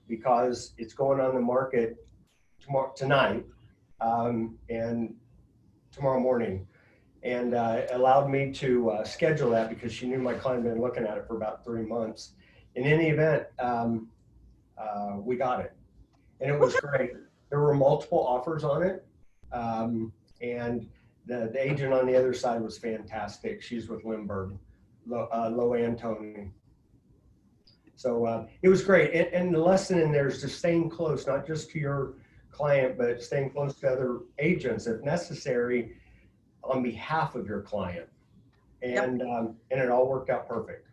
because it's going on the market tonight and tomorrow morning. And allowed me to schedule that because she knew my client had been looking at it for about 3 months. In any event, we got it. And it was great. There were multiple offers on it. And the agent on the other side was fantastic. She's with Lindbergh, Loanne Tony. So it was great. And the lesson in there is just staying close, not just to your client, but staying close to other agents if necessary on behalf of your client. And, and it all worked out perfect.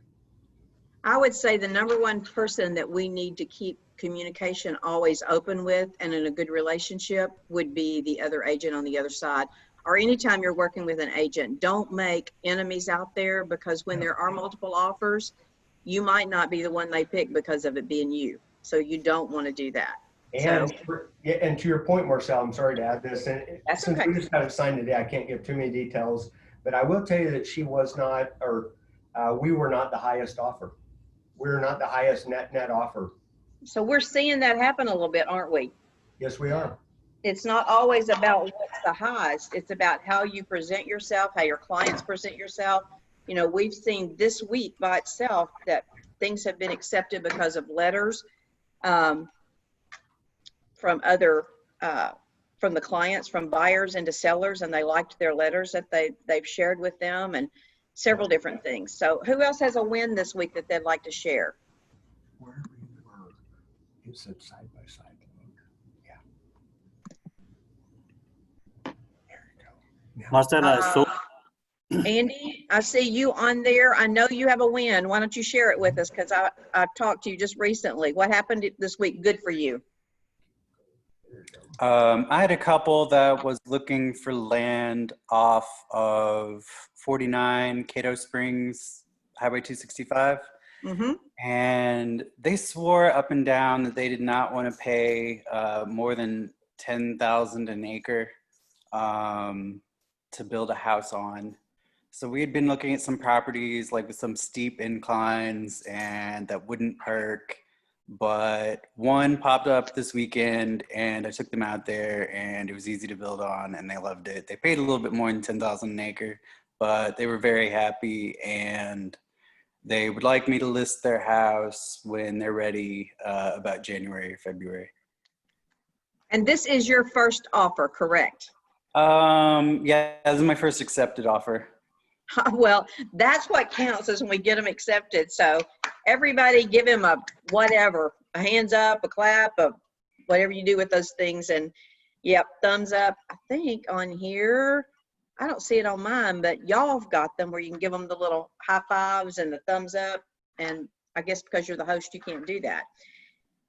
I would say the number one person that we need to keep communication always open with and in a good relationship would be the other agent on the other side. Or anytime you're working with an agent, don't make enemies out there, because when there are multiple offers, you might not be the one they pick because of it being you. So you don't want to do that. And, and to your point, Marcel, I'm sorry to add this, and since we just got it signed today, I can't give too many details, but I will tell you that she was not, or we were not the highest offer. We're not the highest net offer. So we're seeing that happen a little bit, aren't we? Yes, we are. It's not always about what's the highest. It's about how you present yourself, how your clients present yourself. You know, we've seen this week by itself that things have been accepted because of letters from other, from the clients, from buyers into sellers, and they liked their letters that they've shared with them, and several different things. So who else has a win this week that they'd like to share? Wherever you were, it said side by side. Yeah. There you go. Marcella, Andy, I see you on there. I know you have a win. Why don't you share it with us? Because I've talked to you just recently. What happened this week good for you? I had a couple that was looking for land off of 49 Cato Springs, Highway 265. Mm-hmm. And they swore up and down that they did not want to pay more than $10,000 an acre to build a house on. So we had been looking at some properties like with some steep inclines and that wouldn't perk. But one popped up this weekend and I took them out there and it was easy to build on and they loved it. They paid a little bit more than $10,000 an acre, but they were very happy and they would like me to list their house when they're ready about January or February. And this is your first offer, correct? Yeah, this is my first accepted offer. Well, that's what counts, is when we get them accepted. So everybody give him a whatever, a hands up, a clap, a whatever you do with those things. And yep, thumbs up. I think on here, I don't see it on mine, but y'all have got them where you can give them the little high fives and the thumbs up. And I guess because you're the host, you can't do that.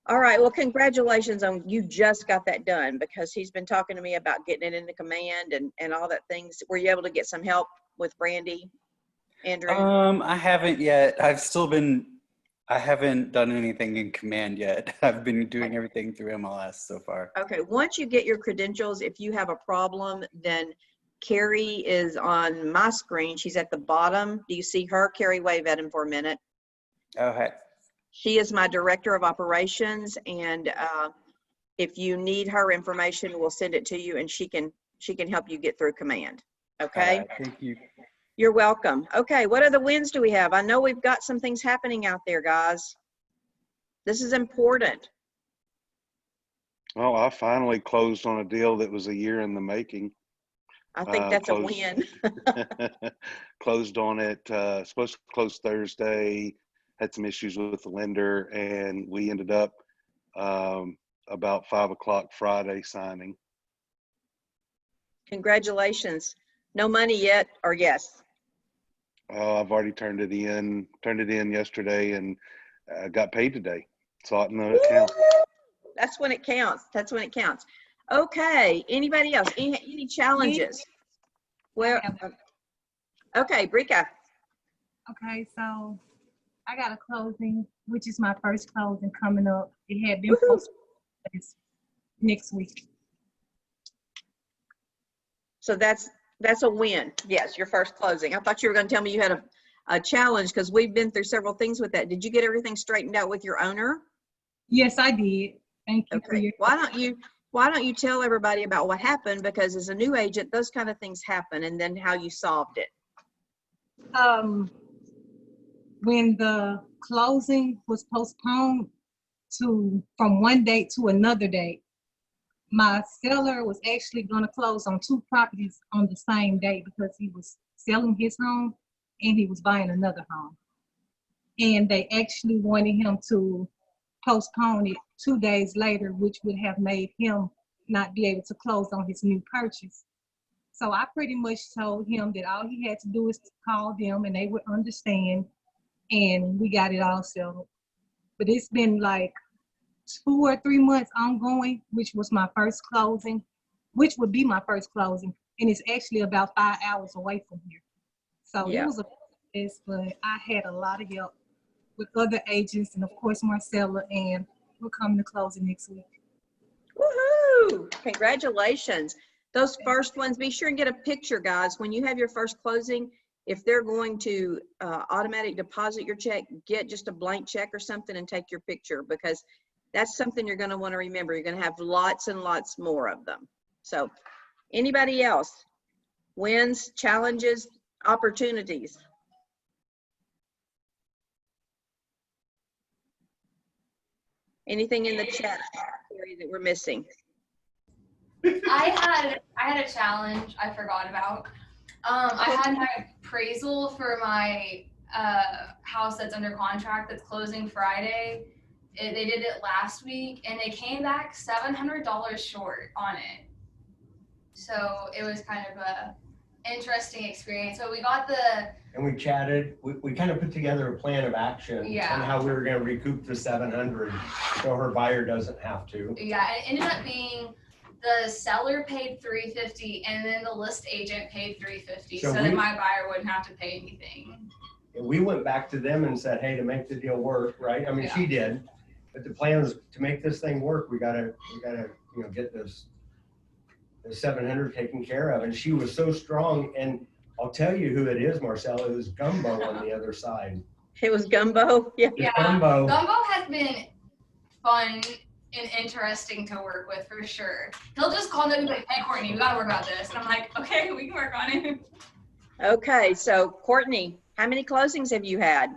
All right, well, congratulations on you just got that done, because he's been talking to me about getting it into command and all that things. Were you able to get some help with Brandy, Andrew? I haven't yet. I haven't done anything in command yet. I've been doing everything through MLS so far. Okay, once you get your credentials, if you have a problem, then Carrie is on my screen. She's at the bottom. Do you see her? Carrie, wave at him for a minute. Okay. She is my director of operations, and if you need her information, we'll send it to you, and she can help you get through command. Okay. Thank you. You're welcome. Okay, what other wins do we have? I know we've got some things happening out there, guys. This is important. Well, I finally closed on a deal that was a year in the making. I think that's a win. Closed on it, supposed to close Thursday, had some issues with the lender, and we ended up about 5 o'clock Friday signing. Congratulations. No money yet, or yes? I've already turned it in yesterday and got paid today. Saw it in the account. That's when it counts. That's when it counts. Okay, anybody else? Any challenges? Well, okay, Brika. Okay, so I got a closing, which is my first closing coming up. It had been posted next week. So that's a win. Yes, your first closing. I thought you were going to tell me you had a challenge, because we've been through several things with that. Did you get everything straightened out with your owner? Yes, I did. Thank you for Okay. your. Why don't you tell everybody about what happened? Because as a new agent, those kind of things happen, and then how you solved it. When the closing was postponed from one date to another date, my seller was actually going to close on 2 properties on the same day because he was selling his home and he was buying another home. And they actually wanted him to postpone it 2 days later, which would have made him not be able to close on his new purchase. So I pretty much told him that all he had to do is to call them and they would understand, and we got it all settled. But it's been like 2 or 3 months ongoing, which was my first closing, which would be my first closing, and it's actually about 5 hours away from here. So Yeah. it was a process, but I had a lot of help with other agents and of course Marcella, and we're coming to closing next week. Woohoo! Congratulations. Those first ones, be sure and get a picture, guys. When you have your first closing, if they're going to automatic deposit your check, get just a blank check or something and take your picture, because that's something you're going to want to remember. You're going to have lots and lots more of them. So anybody else? Wins, challenges, opportunities? Anything in the chat area that we're missing? I had a challenge I forgot about. I had my appraisal for my house that's under contract that's closing Friday. They did it last week and they came back $700 short on it. So it was kind of a interesting experience. But we got And we chatted, we kind of put together a plan of action on Yeah. how we were gonna recoup the 700 so her buyer doesn't have to. yeah, it ended up being the seller paid $350 and then the list agent paid $350 So so we- that my buyer wouldn't have to pay anything. And we went back to them and said, hey, to make the deal work, right? I mean, Yeah. she did, but the plan was to make this thing work, we gotta, you know, get this, the 700 taken care of. And she was so strong, and I'll tell you who it is, Marcella, it was Gumbo on the other side. It was gumbo. Yeah. It's Yeah. Gumbo. Gumbo has been fun and interesting to work with for sure. He'll just call me and be like, hey, Courtney, we gotta work about this. And I'm like, okay, we can work on it. Okay, so Courtney, how many closings have you had?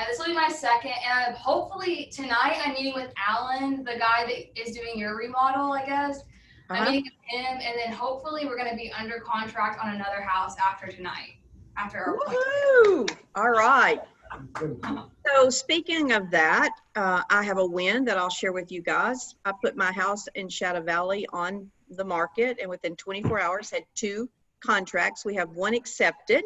This will be my second, and hopefully tonight I'm meeting with Alan, the guy that is doing your remodel, I guess. I'm Uh-huh. meeting with him, and then hopefully we're gonna be under contract on another house after tonight, after our appointment. Woohoo! All right. So speaking of that, I have a win that I'll share with you guys. I put my house in Shadow Valley on the market, and within 24 hours had 2 contracts. We have 1 accepted.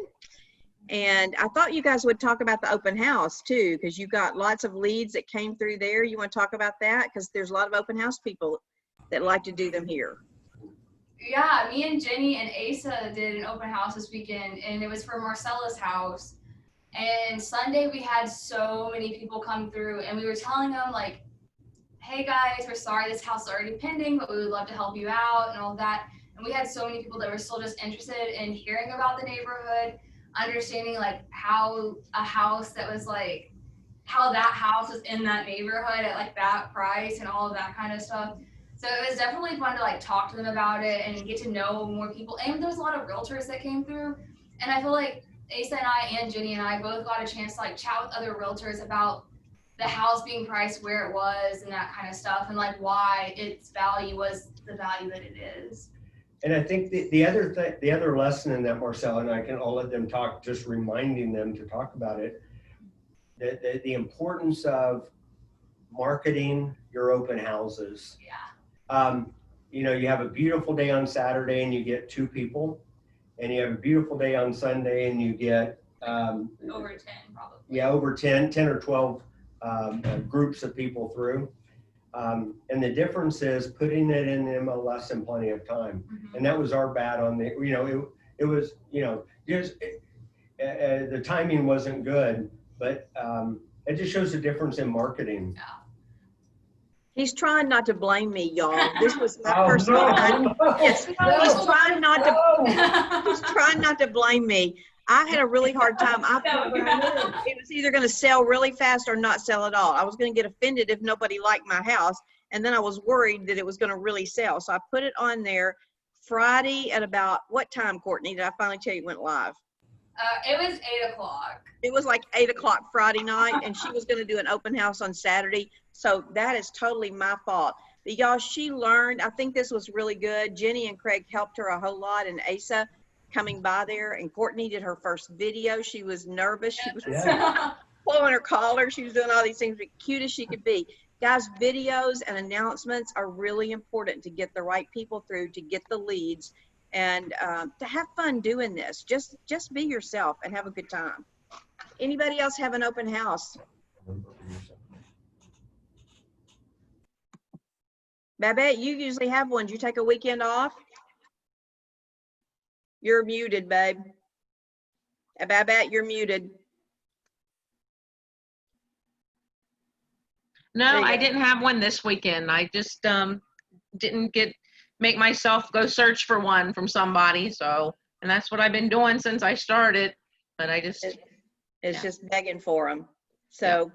And I thought you guys would talk about the open house too, because you got lots of leads that came through there. You want to talk about that? Because there's a lot of open house people that like to do them here. Yeah, me and Jenny and Asa did an open house this weekend, and it was for Marcella's house. And Sunday we had so many people come through, and we were telling them like, hey guys, we're sorry this house is already pending, but we would love to help you out and all that. And we had so many people that were still just interested in hearing about the neighborhood, understanding like how a house that was like, how that house was in that neighborhood at like that price and all of that kind of stuff. So it was definitely fun to like talk to them about it and get to know more people. And there was a lot of realtors that came through. And I feel like Asa and I and Jenny and I both got a chance to like chat with other realtors about the house being priced where it was and that kind of stuff, and like why its value was the value that it is. And I think the other lesson in that, Marcella, and I'll let them talk, just reminding them to talk about it, that the importance of marketing your open houses. Yeah. You know, you have a beautiful day on Saturday and you get 2 people, and you have a beautiful day on Sunday and you get Over 10 probably. yeah, over 10 or 12 groups of people through. And the difference is putting it in the MLS in plenty of time. Mhm. And that was our bad on the, you know, it was, you know, just the timing wasn't good, but it just shows the difference in marketing. He's trying not to blame me, y'all. This was my Oh, personal. no. Yes, No. he's trying not to. No. He's trying not to blame me. I had a really hard time. It was either going to sell really fast or not sell at all. I was going to get offended if nobody liked my house. And then I was worried that it was going to really sell. So I put it on there Friday at about what time, Courtney? Did I finally tell you it went live? It was 8 o'clock. It was like 8 o'clock Friday night, and she was going to do an open house on Saturday. So that is totally my fault. But y'all, she learned. I think this was really good. Jenny and Craig helped her a whole lot, and Asa coming by there, and Courtney did her first video. She was nervous. She was pulling her collar. She was doing all these things, but cute as she could be. Guys, videos and announcements are really important to get the right people through, to get the leads, and to have fun doing this. Just be yourself and have a good time. Anybody else have an open house? Babette, you usually have one. Do you take a weekend off? You're muted, babe. Babette, you're muted. No, I didn't have one this weekend. I just didn't make myself go search for one from somebody. So, and that's what I've been doing since I started. But I just, it's just begging for them. So,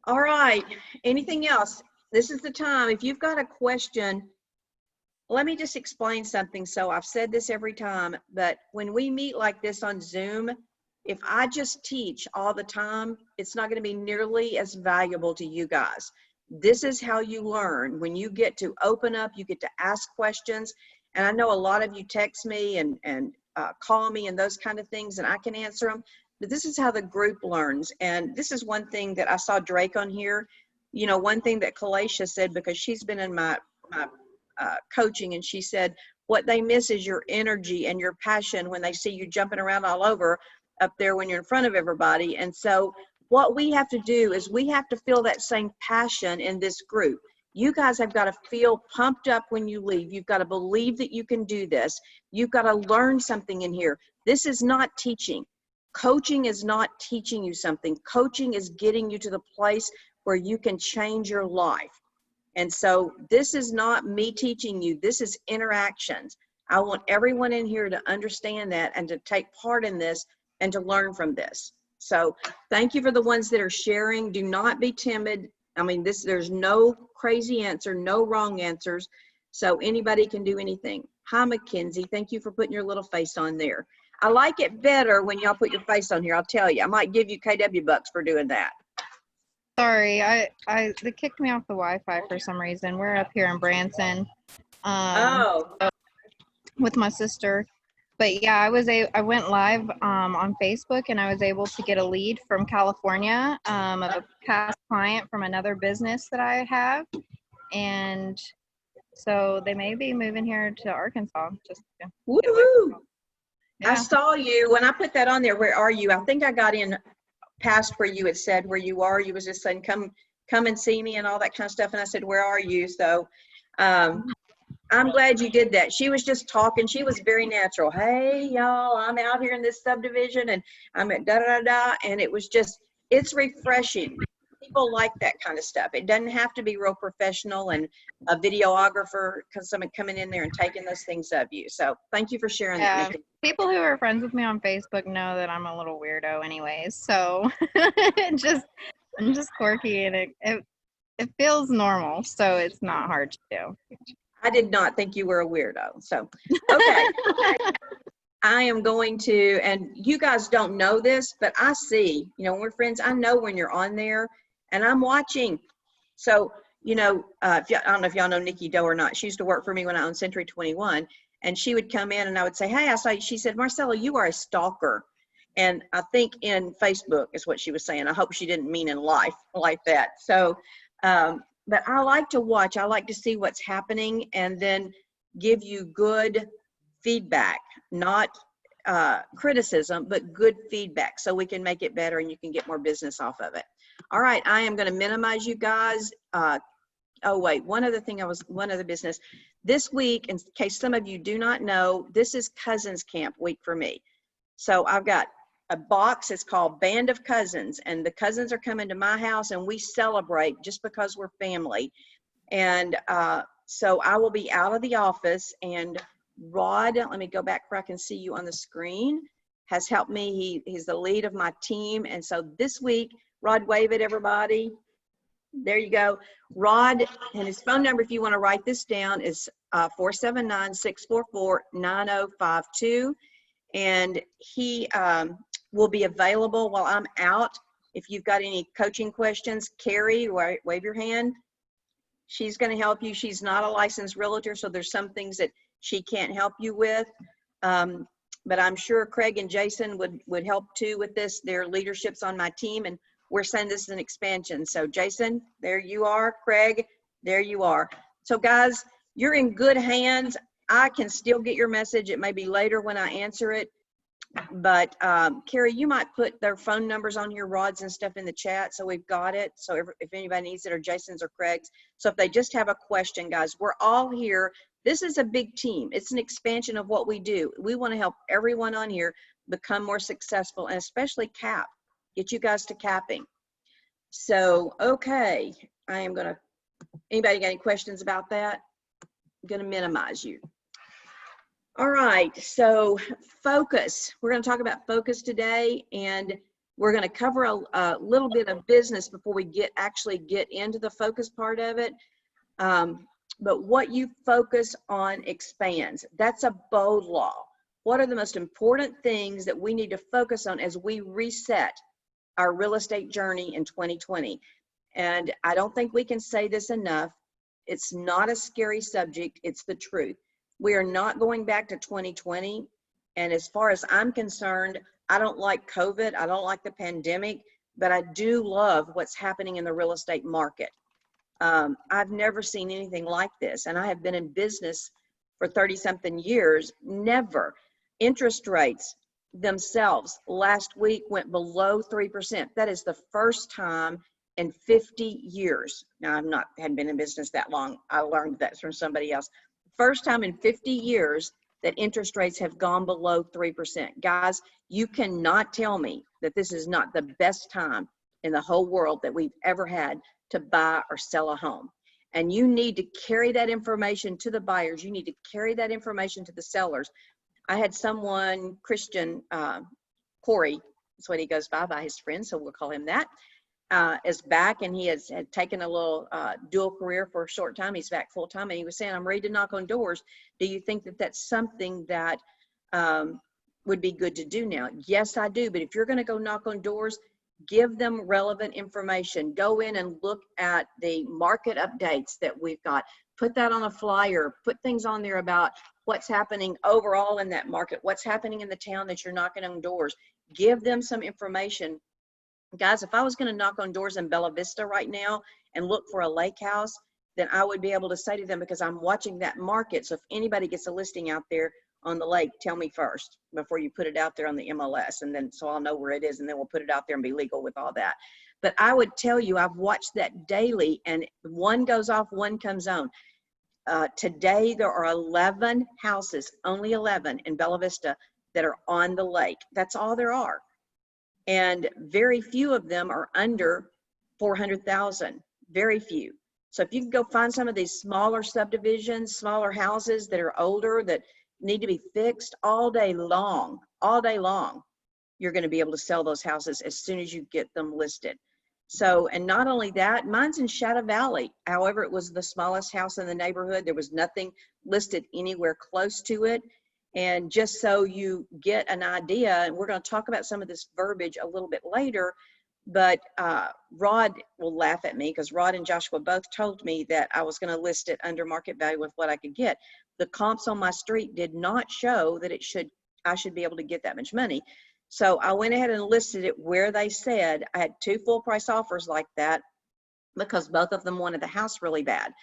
all right. Anything else? This is the time. If you've got a question, let me just explain something. So I've said this every time, but when we meet like this on Zoom, if I just teach all the time, it's not going to be nearly as valuable to you guys. This is how you learn. When you get to open up, you get to ask questions. And I know a lot of you text me and call me and those kind of things, and I can answer them. But this is how the group learns. And this is one thing that I saw Drake on here. You know, one thing that Kalaisha said, because she's been in my coaching, and she said, what they miss is your energy and your passion when they see you jumping around all over up there when you're in front of everybody. And so what we have to do is we have to feel that same passion in this group. You guys have got to feel pumped up when you leave. You've got to believe that you can do this. You've got to learn something in here. This is not teaching. Coaching is not teaching you something. Coaching is getting you to the place where you can change your life. And so this is not me teaching you. This is interactions. I want everyone in here to understand that and to take part in this and to learn from this. So thank you for the ones that are sharing. Do not be timid. I mean, there's no crazy answer, no wrong answers. So anybody can do anything. Hi, Mackenzie. Thank you for putting your little face on there. I like it better when y'all put your face on here. I'll tell you, I might give you KW bucks for doing that. Sorry, they kicked me off the Wi-Fi for some reason. We're up here in Branson, with my sister. But yeah, I went live on Facebook, and I was able to get a lead from California of a past client from another business that I have, and so they may be moving here to Arkansas. Just Woohoo! Yeah. I saw you when I put that on there. Where are you? I think I got in past where you had said where you are. You was just saying come and see me and all that kind of stuff, and I said, where are you? So I'm glad you did that. She was just talking. She was very natural. Hey y'all, I'm out here in this subdivision and I'm at da da da, and it was just, it's refreshing. People like that kind of stuff. It doesn't have to be real professional and a videographer, because someone coming in there and taking those things of you. So thank you for sharing that. Nikki. People who are friends with me on Facebook know that I'm a little weirdo anyways. So I'm just quirky, and it feels normal. So it's not hard to do. I did not think you were a weirdo. So, okay. I am going to, and you guys don't know this, but I see, you know, when we're friends, I know when you're on there and I'm watching. So, you know, I don't know if y'all know Nikki Doe or not. She used to work for me when I owned Century 21, and she would come in and I would say, hey, I saw you. She said, Marcella, you are a stalker. And I think in Facebook is what she was saying. I hope she didn't mean in life like that. So, but I like to watch. I like to see what's happening and then give you good feedback, not criticism, but good feedback, so we can make it better and you can get more business off of it. All right, I am going to minimize you guys. Oh wait, one other business. This week, in case some of you do not know, this is Cousins Camp week for me. So I've got a box. It's called Band of Cousins, and the cousins are coming to my house and we celebrate just because we're family. And so I will be out of the office, and Rod, let me go back where I can see you on the screen. has helped me. He's the lead of my team. And so this week, Rod, wave at everybody. There you go. Rod, and his phone number, if you want to write this down, is 479-644-9052. And he will be available while I'm out. If you've got any coaching questions, Carrie, wave your hand. She's going to help you. She's not a licensed realtor, so there's some things that she can't help you with. But I'm sure Craig and Jason would help too with this. Their leadership's on my team, and we're saying this is an expansion. So Jason, there you are. Craig, there you are. So guys, you're in good hands. I can still get your message. It may be later when I answer it. But Carrie, you might put their phone numbers on here, Rod's and stuff in the chat, so we've got it. So if anybody needs it, or Jason's or Craig's. So if they just have a question, guys, we're all here. This is a big team. It's an expansion of what we do. We want to help everyone on here become more successful, and especially cap. Get you guys to capping. So, okay, I am gonna, anybody got any questions about that? I'm gonna minimize you. All right, so focus. We're gonna talk about focus today, and we're gonna cover a little bit of business before we actually get into the focus part of it. But what you focus on expands. That's a bold law. What are the most important things that we need to focus on as we reset our real estate journey in 2020? And I don't think we can say this enough. It's not a scary subject. It's the truth. We are not going back to 2020. And as far as I'm concerned, I don't like COVID. I don't like the pandemic, but I do love what's happening in the real estate market. I've never seen anything like this. And I have been in business for 30-something years. Never. Interest rates themselves last week went below 3%. That is the first time in 50 years. Now, hadn't been in business that long. I learned that from somebody else. First time in 50 years that interest rates have gone below 3%. Guys, you cannot tell me that this is not the best time in the whole world that we've ever had to buy or sell a home. And you need to carry that information to the buyers. You need to carry that information to the sellers. I had someone, Christian, Corey, that's what he goes by his friend, so we'll call him that, is back, and he had taken a little dual career for a short time. He's back full time, and he was saying, I'm ready to knock on doors. Do you think that that's something that would be good to do now? Yes, I do. But if you're going to go knock on doors, give them relevant information. Go in and look at the market updates that we've got. Put that on a flyer. Put things on there about what's happening overall in that market, what's happening in the town that you're knocking on doors. Give them some information. Guys, if I was going to knock on doors in Bella Vista right now and look for a lake house, then I would be able to say to them, because I'm watching that market. So if anybody gets a listing out there on the lake, tell me first before you put it out there on the MLS, and then so I'll know where it is, and then we'll put it out there and be legal with all that. But I would tell you, I've watched that daily, and one goes off, one comes on. Today, there are 11 houses, only 11 in Bella Vista, that are on the lake. That's all there are. And very few of them are under 400,000, very few. So if you can go find some of these smaller subdivisions, smaller houses that are older, that need to be fixed all day long, you're going to be able to sell those houses as soon as you get them listed. So, and not only that, mine's in Shadow Valley. However, it was the smallest house in the neighborhood. There was nothing listed anywhere close to it. And just so you get an idea, and we're going to talk about some of this verbiage a little bit later, but Rod will laugh at me, because Rod and Joshua both told me that I was going to list it under market value with what I could get. The comps on my street did not show that I should be able to get that much money. So I went ahead and listed it where they said. I had 2 full price offers like that, because both of them wanted the house really bad.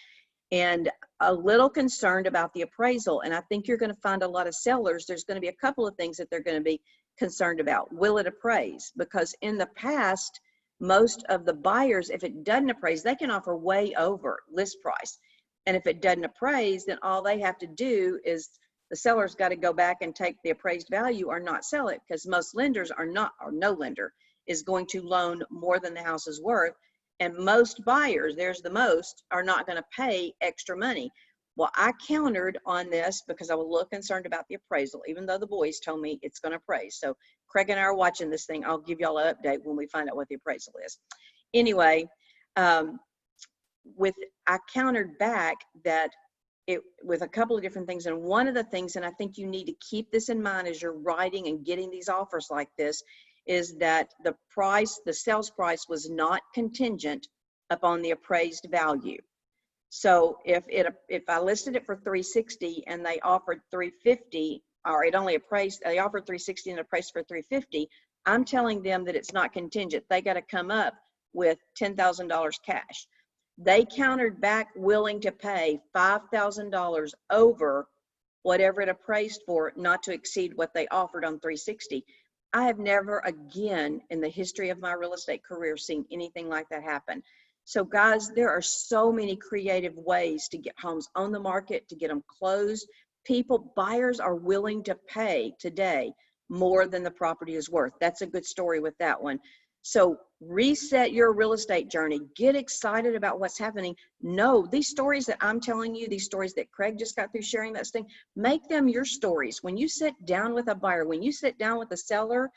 And a little concerned about the appraisal. And I think you're going to find a lot of sellers, there's going to be a couple of things that they're going to be concerned about. Will it appraise? Because in the past, most of the buyers, if it doesn't appraise, they can offer way over list price. And if it doesn't appraise, then all they have to do is the seller's got to go back and take the appraised value or not sell it, because most lenders are not, or no lender is going to loan more than the house is worth. And most buyers, there's the most, are not going to pay extra money. Well, I countered on this because I was a little concerned about the appraisal, even though the boys told me it's going to appraise. So Craig and I are watching this thing. I'll give y'all an update when we find out what the appraisal is. Anyway, I countered back that with a couple of different things. And one of the things, and I think you need to keep this in mind as you're writing and getting these offers like this, is that the sales price was not contingent upon the appraised value. So if I listed it for 360 and they offered 350, or it only appraised, they offered 360 and appraised for 350, I'm telling them that it's not contingent. They got to come up with $10,000 cash. They countered back willing to pay $5,000 over whatever it appraised for, not to exceed what they offered on 360. I have never again in the history of my real estate career seen anything like that happen. So guys, there are so many creative ways to get homes on the market, to get them closed. Buyers are willing to pay today more than the property is worth. That's a good story with that one. So reset your real estate journey. Get excited about what's happening. No, these stories that I'm telling you, these stories that Craig just got through sharing, that thing, make them your stories. When you sit down with a buyer, when you sit down with a seller,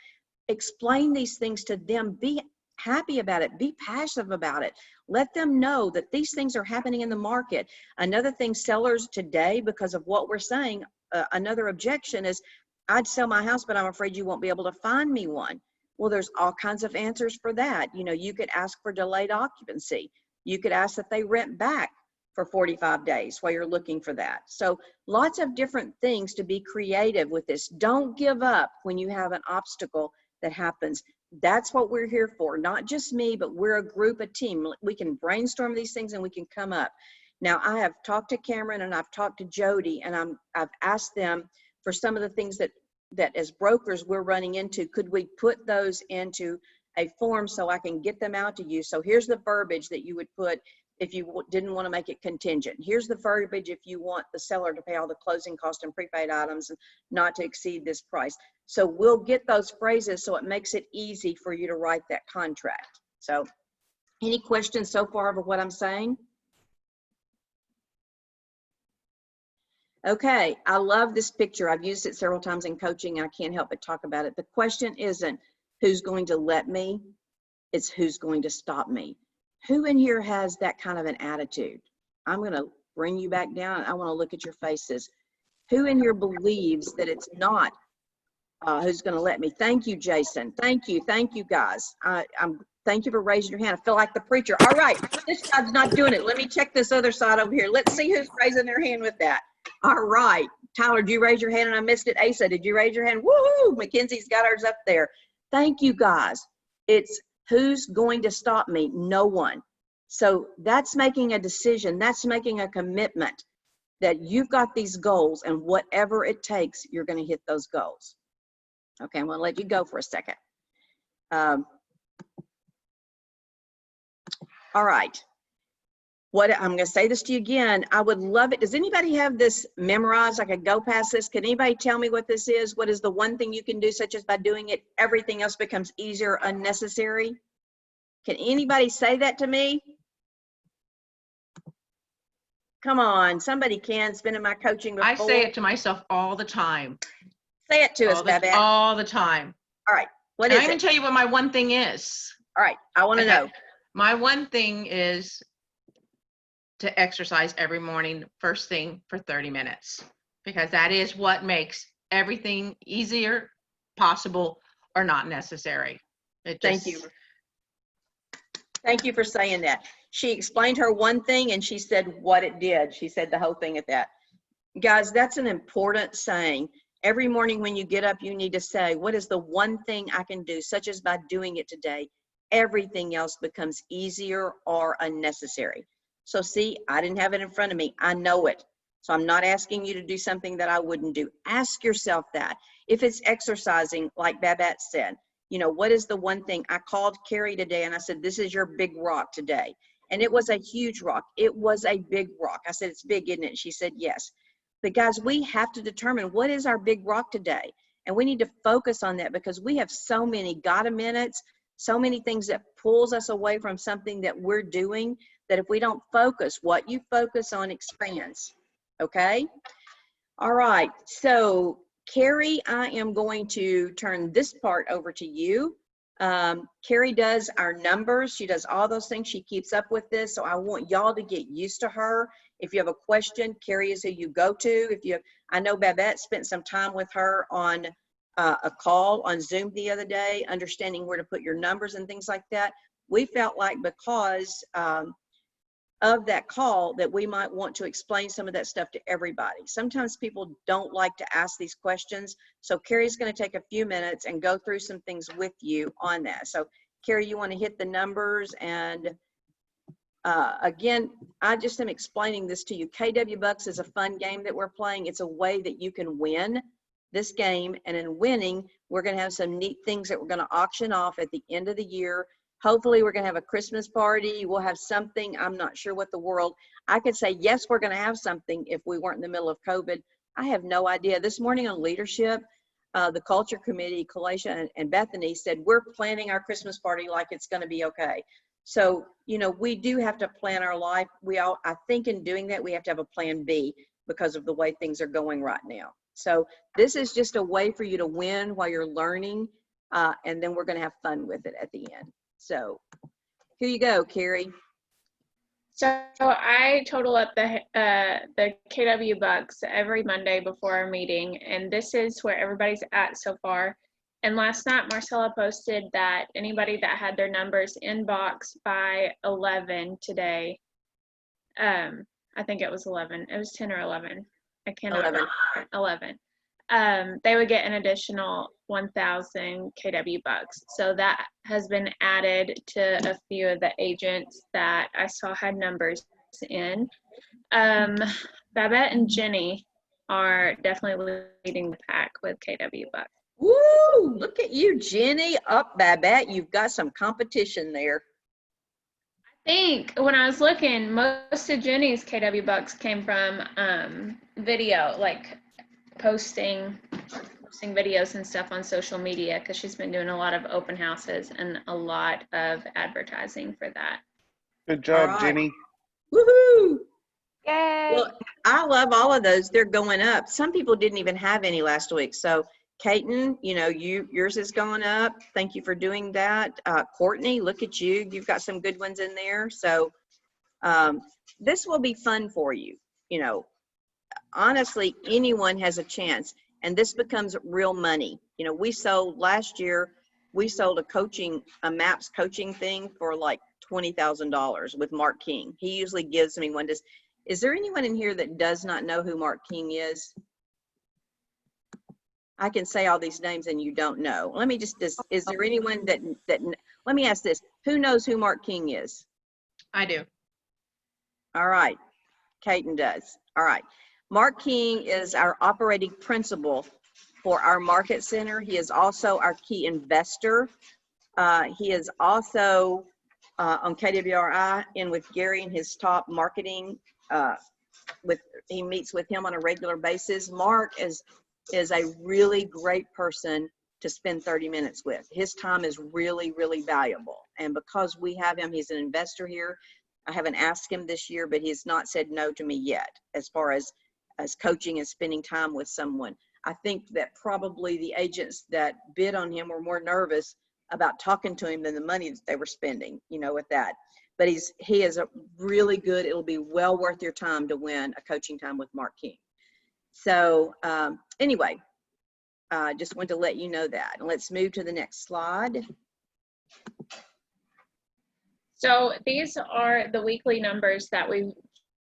explain these things to them. Be happy about it. Be passive about it. Let them know that these things are happening in the market. Another thing, sellers today, because of what we're saying, another objection is, I'd sell my house, but I'm afraid you won't be able to find me one. Well, there's all kinds of answers for that. You know, you could ask for delayed occupancy. You could ask that they rent back for 45 days while you're looking for that. So lots of different things to be creative with this. Don't give up when you have an obstacle that happens. That's what we're here for. Not just me, but we're a group, a team. We can brainstorm these things and we can come up. Now, I have talked to Cameron and I've talked to Jody, and I've asked them for some of the things that as brokers we're running into, could we put those into a form so I can get them out to you? So here's the verbiage that you would put if you didn't want to make it contingent. Here's the verbiage if you want the seller to pay all the closing costs and prepaid items and not to exceed this price. So we'll get those phrases so it makes it easy for you to write that contract. So any questions so far of what I'm saying? Okay, I love this picture. I've used it several times in coaching. I can't help but talk about it. The question isn't who's going to let me, it's who's going to stop me. Who in here has that kind of an attitude? I'm going to bring you back down. I want to look at your faces. Who in here believes that it's not who's going to let me? Thank you, Jason. Thank you guys. Thank you for raising your hand. I feel like the preacher. All right, this side's not doing it. Let me check this other side over here. Let's see who's raising their hand with that. All right, Tyler, did you raise your hand and I missed it? Asa, did you raise your hand? Woohoo! Mackenzie's got hers up there. Thank you, guys. It's who's going to stop me? No one. So that's making a decision. That's making a commitment that you've got these goals, and whatever it takes, you're going to hit those goals. Okay, I'm going to let you go for a second. All right. I'm going to say this to you again. I would love it. Does anybody have this memorized? I could go past this. Can anybody tell me what this is? What is the one thing you can do, such as by doing it, everything else becomes easier, unnecessary? Can anybody say that to me? Come on, somebody can. It's been in my coaching before. I say it to myself all the time. Say it to us, Babette. All the time. All right. What Can is I even it? tell you what my one thing is? All right. I want to know. My one thing is to exercise every morning, first thing, for 30 minutes, because that is what makes everything easier, possible, or not necessary. Thank you. Thank you for saying that. She explained her one thing and she said what it did. She said the whole thing at that. Guys, that's an important saying. Every morning when you get up, you need to say, what is the one thing I can do, such as by doing it today? Everything else becomes easier or unnecessary. So see, I didn't have it in front of me. I know it. So I'm not asking you to do something that I wouldn't do. Ask yourself that. If it's exercising, like Babette said, you know, what is the one thing? I called Carrie today and I said, this is your big rock today. And it was a huge rock. It was a big rock. I said, it's big, isn't it? She said, yes. But guys, we have to determine what is our big rock today. And we need to focus on that, because we have so many gotta minutes, so many things that pulls us away from something that we're doing, that if we don't focus, what you focus on expands. Okay? All right, so Carrie, I am going to turn this part over to you. Carrie does our numbers. She does all those things. She keeps up with this. So I want y'all to get used to her. If you have a question, Carrie is who you go to. I know Babette spent some time with her on a call on Zoom the other day, understanding where to put your numbers and things like that. We felt like because of that call that we might want to explain some of that stuff to everybody. Sometimes people don't like to ask these questions. So Carrie's going to take a few minutes and go through some things with you on that. So Carrie, you want to hit the numbers, and again, I just am explaining this to you. KW Bucks is a fun game that we're playing. It's a way that you can win this game, and in winning, we're going to have some neat things that we're going to auction off at the end of the year. Hopefully we're going to have a Christmas party. We'll have something. I'm not sure what the world. I could say, yes, we're going to have something if we weren't in the middle of COVID. I have no idea. This morning on leadership, the culture committee, Kalaisha and Bethany said, we're planning our Christmas party like it's going to be okay. So, you know, we do have to plan our life. I think in doing that, we have to have a plan B because of the way things are going right now. So this is just a way for you to win while you're learning. And then we're going to have fun with it at the end. So here you go, Carrie. So I total up the KW Bucks every Monday before our meeting, and this is where everybody's at so far. And last night, Marcella posted that anybody that had their numbers inbox by 11 today, I think it was 11. It was 10 or 11. I cannot 11. remember. 11. They would get an additional 1,000 KW Bucks. So that has been added to a few of the agents that I saw had numbers in. Babette and Jenny are definitely leading the pack with KW Bucks. Woo! Look at you, Jenny. Up, Babette. You've got some competition there. I think when I was looking, most of Jenny's KW Bucks came from video, like posting videos and stuff on social media, because she's been doing a lot of open houses and a lot of advertising for that. Good job, All right. Jenny. Woohoo! Yay! Well, I love all of those. They're going up. Some people didn't even have any last week. So, Kaiten, you know, yours is going up. Thank you for doing that. Courtney, look at you. You've got some good ones in there. So, this will be fun for you. You know, honestly, anyone has a chance. And this becomes real money. You know, last year, we sold a MAPS coaching thing for like $20,000 with Mark King. He usually gives me one. Is there anyone in here that does not know who Mark King is? I can say all these names and you don't know. Let me is there anyone that let me ask this. Who knows who Mark King is? I do. All right. Kaiten does. All right. Mark King is our operating principal for our market center. He is also our key investor. He is also on KWRI and with Gary and his top marketing. He meets with him on a regular basis. Mark is a really great person to spend 30 minutes with. His time is really, really valuable. And because we have him, he's an investor here. I haven't asked him this year, but he's not said no to me yet as far as coaching and spending time with someone. I think that probably the agents that bid on him were more nervous about talking to him than the money that they were spending, you know, with that. But he is a really good, it'll be well worth your time to win a coaching time with Mark King. So anyway, just wanted to let you know that. And let's move to the next slide. So these are the weekly numbers that we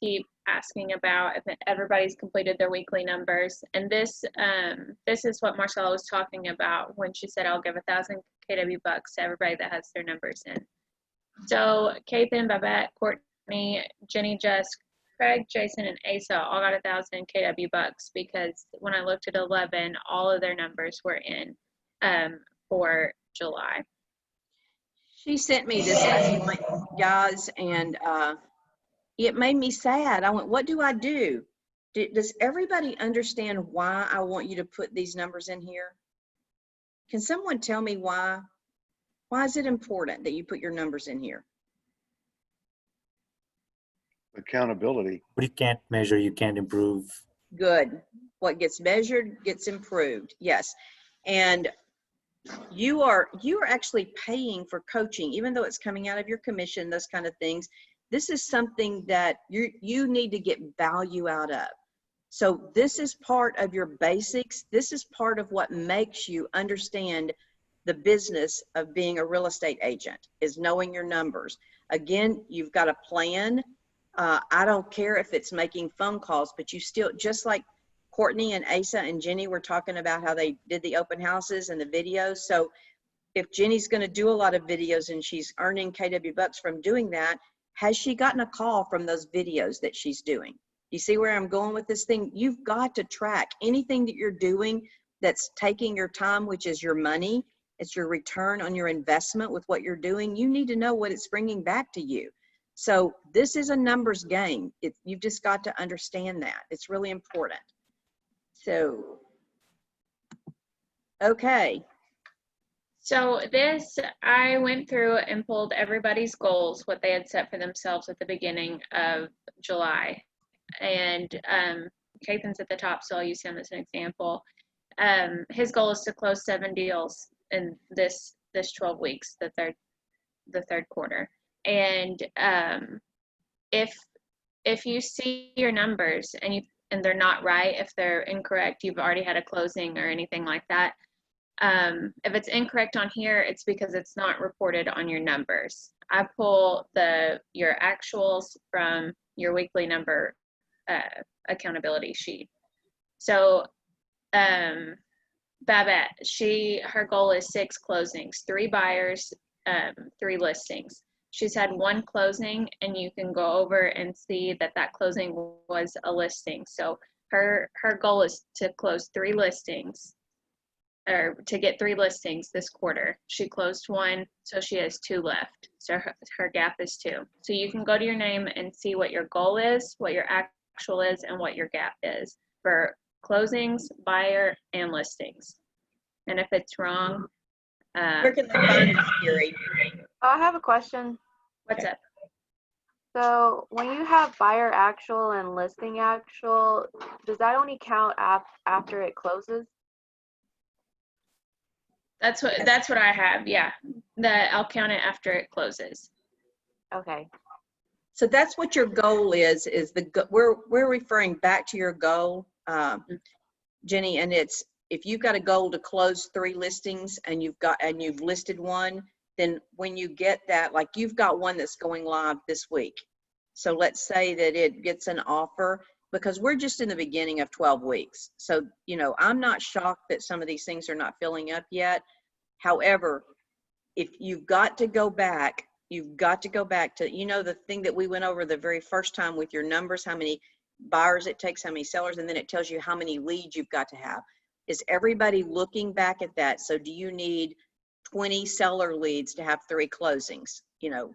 keep asking about, if everybody's completed their weekly numbers. And this is what Marcella was talking about when she said, I'll give 1,000 KW Bucks to everybody that has their numbers in. So Kaiten, Babette, Courtney, Jenny, Jess, Craig, Jason, and Asa all got 1,000 KW Bucks because when I looked at 11, all of their numbers were in for July. She sent me this last night, guys, and it made me sad. I went, what do I do? Does everybody understand why I want you to put these numbers in here? Can someone tell me why? Why is it important that you put your numbers in here? Accountability. What you can't measure, you can't improve. Good. What gets measured gets improved. Yes. And you are actually paying for coaching, even though it's coming out of your commission, those kind of things. This is something that you need to get value out of. So this is part of your basics. This is part of what makes you understand the business of being a real estate agent, is knowing your numbers. Again, you've got a plan. I don't care if it's making phone calls, but you still, just like Courtney and Asa and Jenny were talking about how they did the open houses and the videos. So if Jenny's going to do a lot of videos and she's earning KW bucks from doing that, has she gotten a call from those videos that she's doing? You see where I'm going with this thing? You've got to track anything that you're doing that's taking your time, which is your money. It's your return on your investment with what you're doing. You need to know what it's bringing back to you. So this is a numbers game. You've just got to understand that. It's really important. So, okay. So this, I went through and pulled everybody's goals, what they had set for themselves at the beginning of July. And Cathan's at the top, so I'll use him as an example. His goal is to close 7 deals in this 12 weeks, the third quarter. And if you see your numbers and they're not right, if they're incorrect, you've already had a closing or anything like that. If it's incorrect on here, it's because it's not reported on your numbers. I pull your actuals from your weekly number accountability sheet. So Babette, her goal is 6 closings, 3 buyers, 3 listings. She's had 1 closing, and you can go over and see that closing was a listing. So her goal is to close 3 listings, or to get 3 listings this quarter. She closed 1, so she has 2 left. So her gap is 2. So you can go to your name and see what your goal is, what your actual is, and what your gap is for closings, buyer, and listings. And if it's wrong, Where can they find you, Gary? I have a question. What's up? So when you have buyer actual and listing actual, does that only count after it closes? That's what I have. Yeah, I'll count it after it closes. Okay. So that's what your goal is we're referring back to your goal, Jenny, and it's, if you've got a goal to close 3 listings and you've listed 1, then when you get that, like you've got one that's going live this week. So let's say that it gets an offer, because we're just in the beginning of 12 weeks. So, I'm not shocked that some of these things are not filling up yet. However, if you've got to go back to, the thing that we went over the very first time with your numbers, how many buyers it takes, how many sellers, and then it tells you how many leads you've got to have. Is everybody looking back at that? So do you need 20 seller leads to have 3 closings?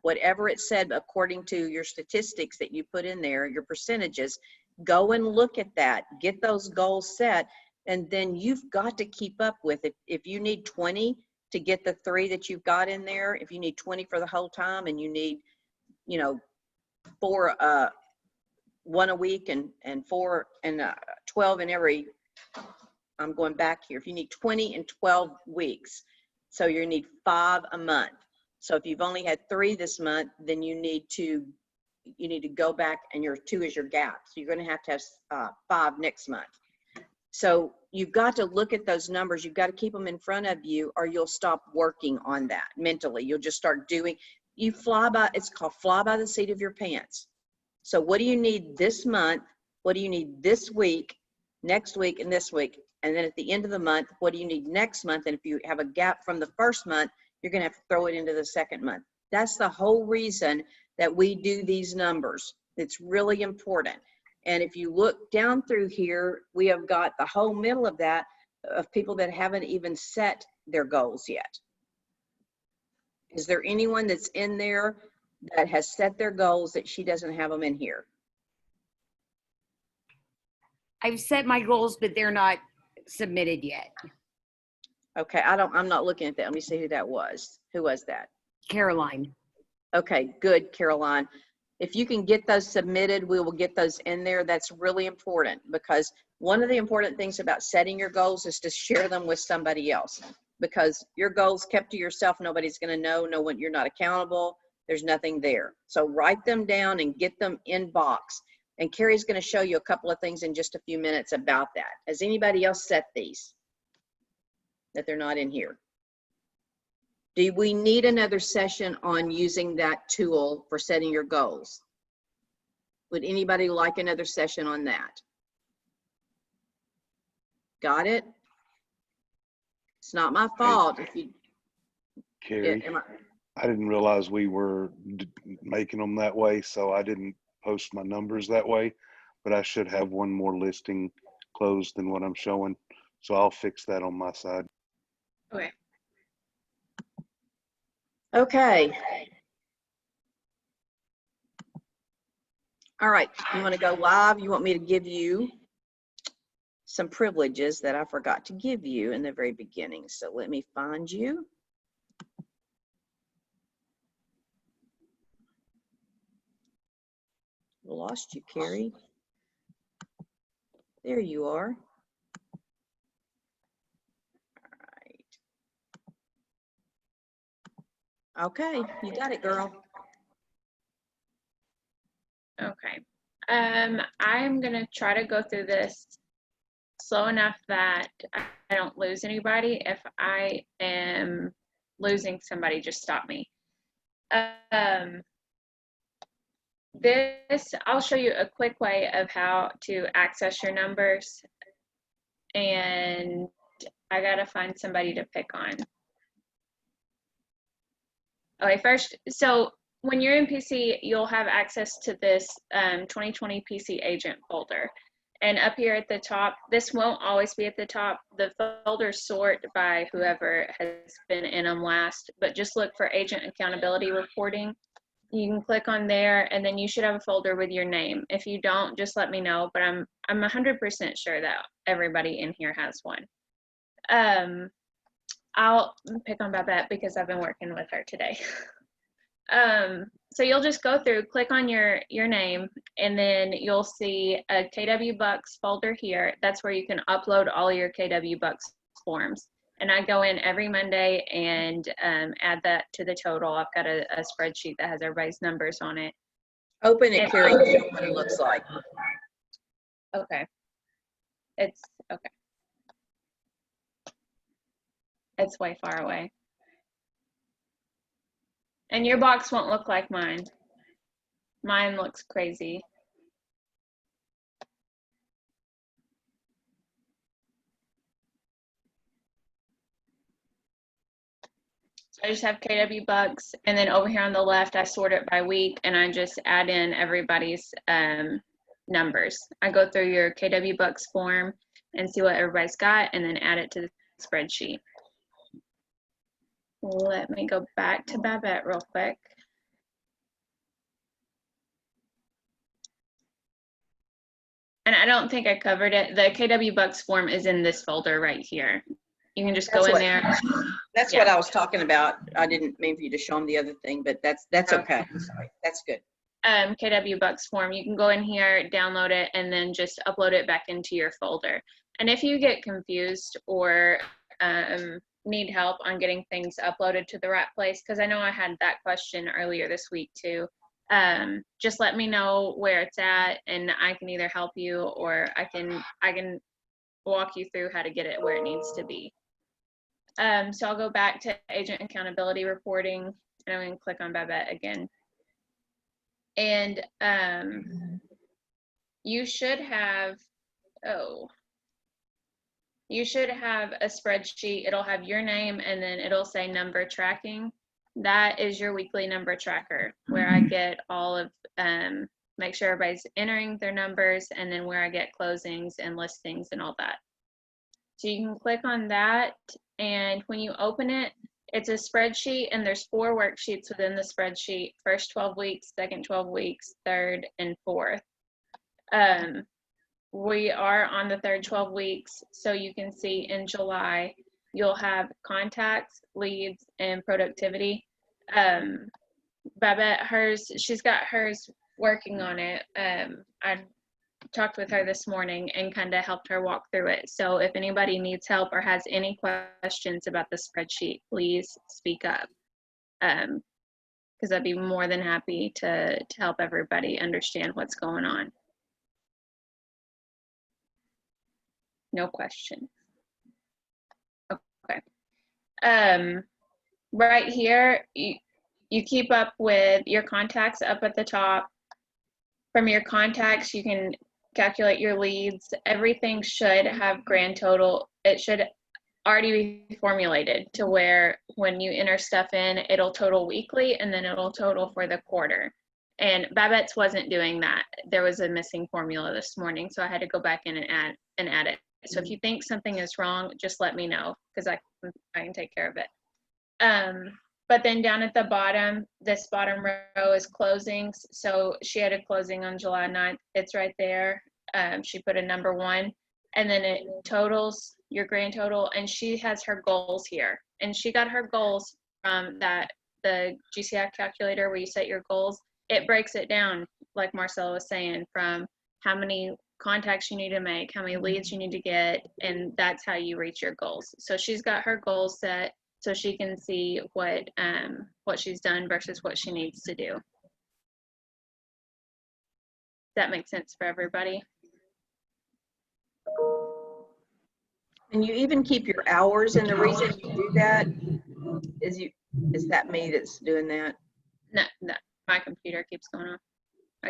Whatever it said, according to your statistics that you put in there, your percentages, go and look at that, get those goals set, and then you've got to keep up with it. If you need 20 to get the 3 that you've got in there, if you need 20 for the whole time, and you need, 4, 1 a week and 4 and 12 in every, I'm going back here. If you need 20 in 12 weeks, so you need 5 a month. So if you've only had 3 this month, then you need to go back, and your 2 is your gap. So you're going to have 5 next month. So you've got to look at those numbers. You've got to keep them in front of you, or you'll stop working on that mentally. You'll just start doing, it's called fly by the seat of your pants. So what do you need this month? What do you need this week, next week, and this week? And then at the end of the month, what do you need next month? And if you have a gap from the first month, you're going to have to throw it into the second month. That's the whole reason that we do these numbers. It's really important. And if you look down through here, we have got the whole middle of that of people that haven't even set their goals yet. Is there anyone that's in there that has set their goals that she doesn't have them in here? I've set my goals, but they're not submitted yet. Okay, I'm not looking at that. Let me see who that was. Who was that? Caroline. Okay, good, Caroline. If you can get those submitted, we will get those in there. That's really important, because one of the important things about setting your goals is to share them with somebody else, because your goals kept to yourself, nobody's going to know. No one, you're not accountable. There's nothing there. So write them down and get them in box. And Carrie's going to show you a couple of things in just a few minutes about that. Has anybody else set these that they're not in here? Do we need another session on using that tool for setting your goals? Would anybody like another session on that? Got it? It's not my fault if you. Carrie, am I- I didn't realize we were making them that way, so I didn't post my numbers that way, but I should have one more listing closed than what I'm showing. So I'll fix that on my side. Okay. Okay. All right, you want to go live? You want me to give you some privileges that I forgot to give you in the very beginning. So let me find you. Lost you, Carrie. There you are. All right. Okay, you got it, girl. Okay. I'm gonna try to go through this slow enough that I don't lose anybody. If I am losing somebody, just stop me. I'll show you a quick way of how to access your numbers, and I gotta find somebody to pick on. Okay, first, so when you're in PC, you'll have access to this 2020 PC agent folder. And up here at the top, this won't always be at the top. The folders sort by whoever has been in them last, but just look for agent accountability reporting. You can click on there, and then you should have a folder with your name. If you don't, just let me know, but I'm 100% sure that everybody in here has one. I'll pick on Babette because I've been working with her today. So you'll just go through, click on your name, and then you'll see a KW Bucks folder here. That's where you can upload all your KW Bucks forms. And I go in every Monday and add that to the total. I've got a spreadsheet that has everybody's numbers on it. Open it, Carrie, and show what it looks like. Okay. It's okay. It's way far away. And your box won't look like mine. Mine looks crazy. So I just have KW Bucks, and then over here on the left, I sort it by week, and I just add in everybody's numbers. I go through your KW Bucks form and see what everybody's got, and then add it to the spreadsheet. Let me go back to Babette real quick. And I don't think I covered it. The KW Bucks form is in this folder right here. You can just go in there. That's what I was talking about. I didn't mean for you to show them the other thing, but that's okay. Sorry, that's good. KW Bucks form. You can go in here, download it, and then just upload it back into your folder. And if you get confused or need help on getting things uploaded to the right place, because I know I had that question earlier this week too, just let me know where it's at, and I can either help you or I can walk you through how to get it where it needs to be. So I'll go back to agent accountability reporting, and I'm going to click on Babette again. And you should have a spreadsheet. It'll have your name, and then it'll say number tracking. That is your weekly number tracker, where I get all of, make sure everybody's entering their numbers, and then where I get closings and listings and all that. So you can click on that, and when you open it, it's a spreadsheet, and there's 4 worksheets within the spreadsheet: first 12 weeks, second 12 weeks, third, and fourth. We are on the third 12 weeks, so you can see in July, you'll have contacts, leads, and productivity. Babette, she's got hers working on it. I talked with her this morning and kind of helped her walk through it. So if anybody needs help or has any questions about the spreadsheet, please speak up. Because I'd be more than happy to help everybody understand what's going on. No question. Okay. Right here, you keep up with your contacts up at the top. From your contacts, you can calculate your leads. Everything should have grand total. It should already be formulated to where when you enter stuff in, it'll total weekly and then it'll total for the quarter. And Babette's wasn't doing that. There was a missing formula this morning, so I had to go back in and add it. So if you think something is wrong, just let me know because I can take care of it. But then down at the bottom, this bottom row is closings. So she had a closing on July 9th. It's right there. She put a number 1 and then it totals your grand total, and she has her goals here. And she got her goals from the GCI calculator where you set your goals. It breaks it down, like Marcella was saying, from how many contacts you need to make, how many leads you need to get, and that's how you reach your goals. So she's got her goals set so she can see what she's done versus what she needs to do. Does that make sense for everybody? And you even keep your hours, and the reason you do that is that me that's doing that? No, my computer keeps going on.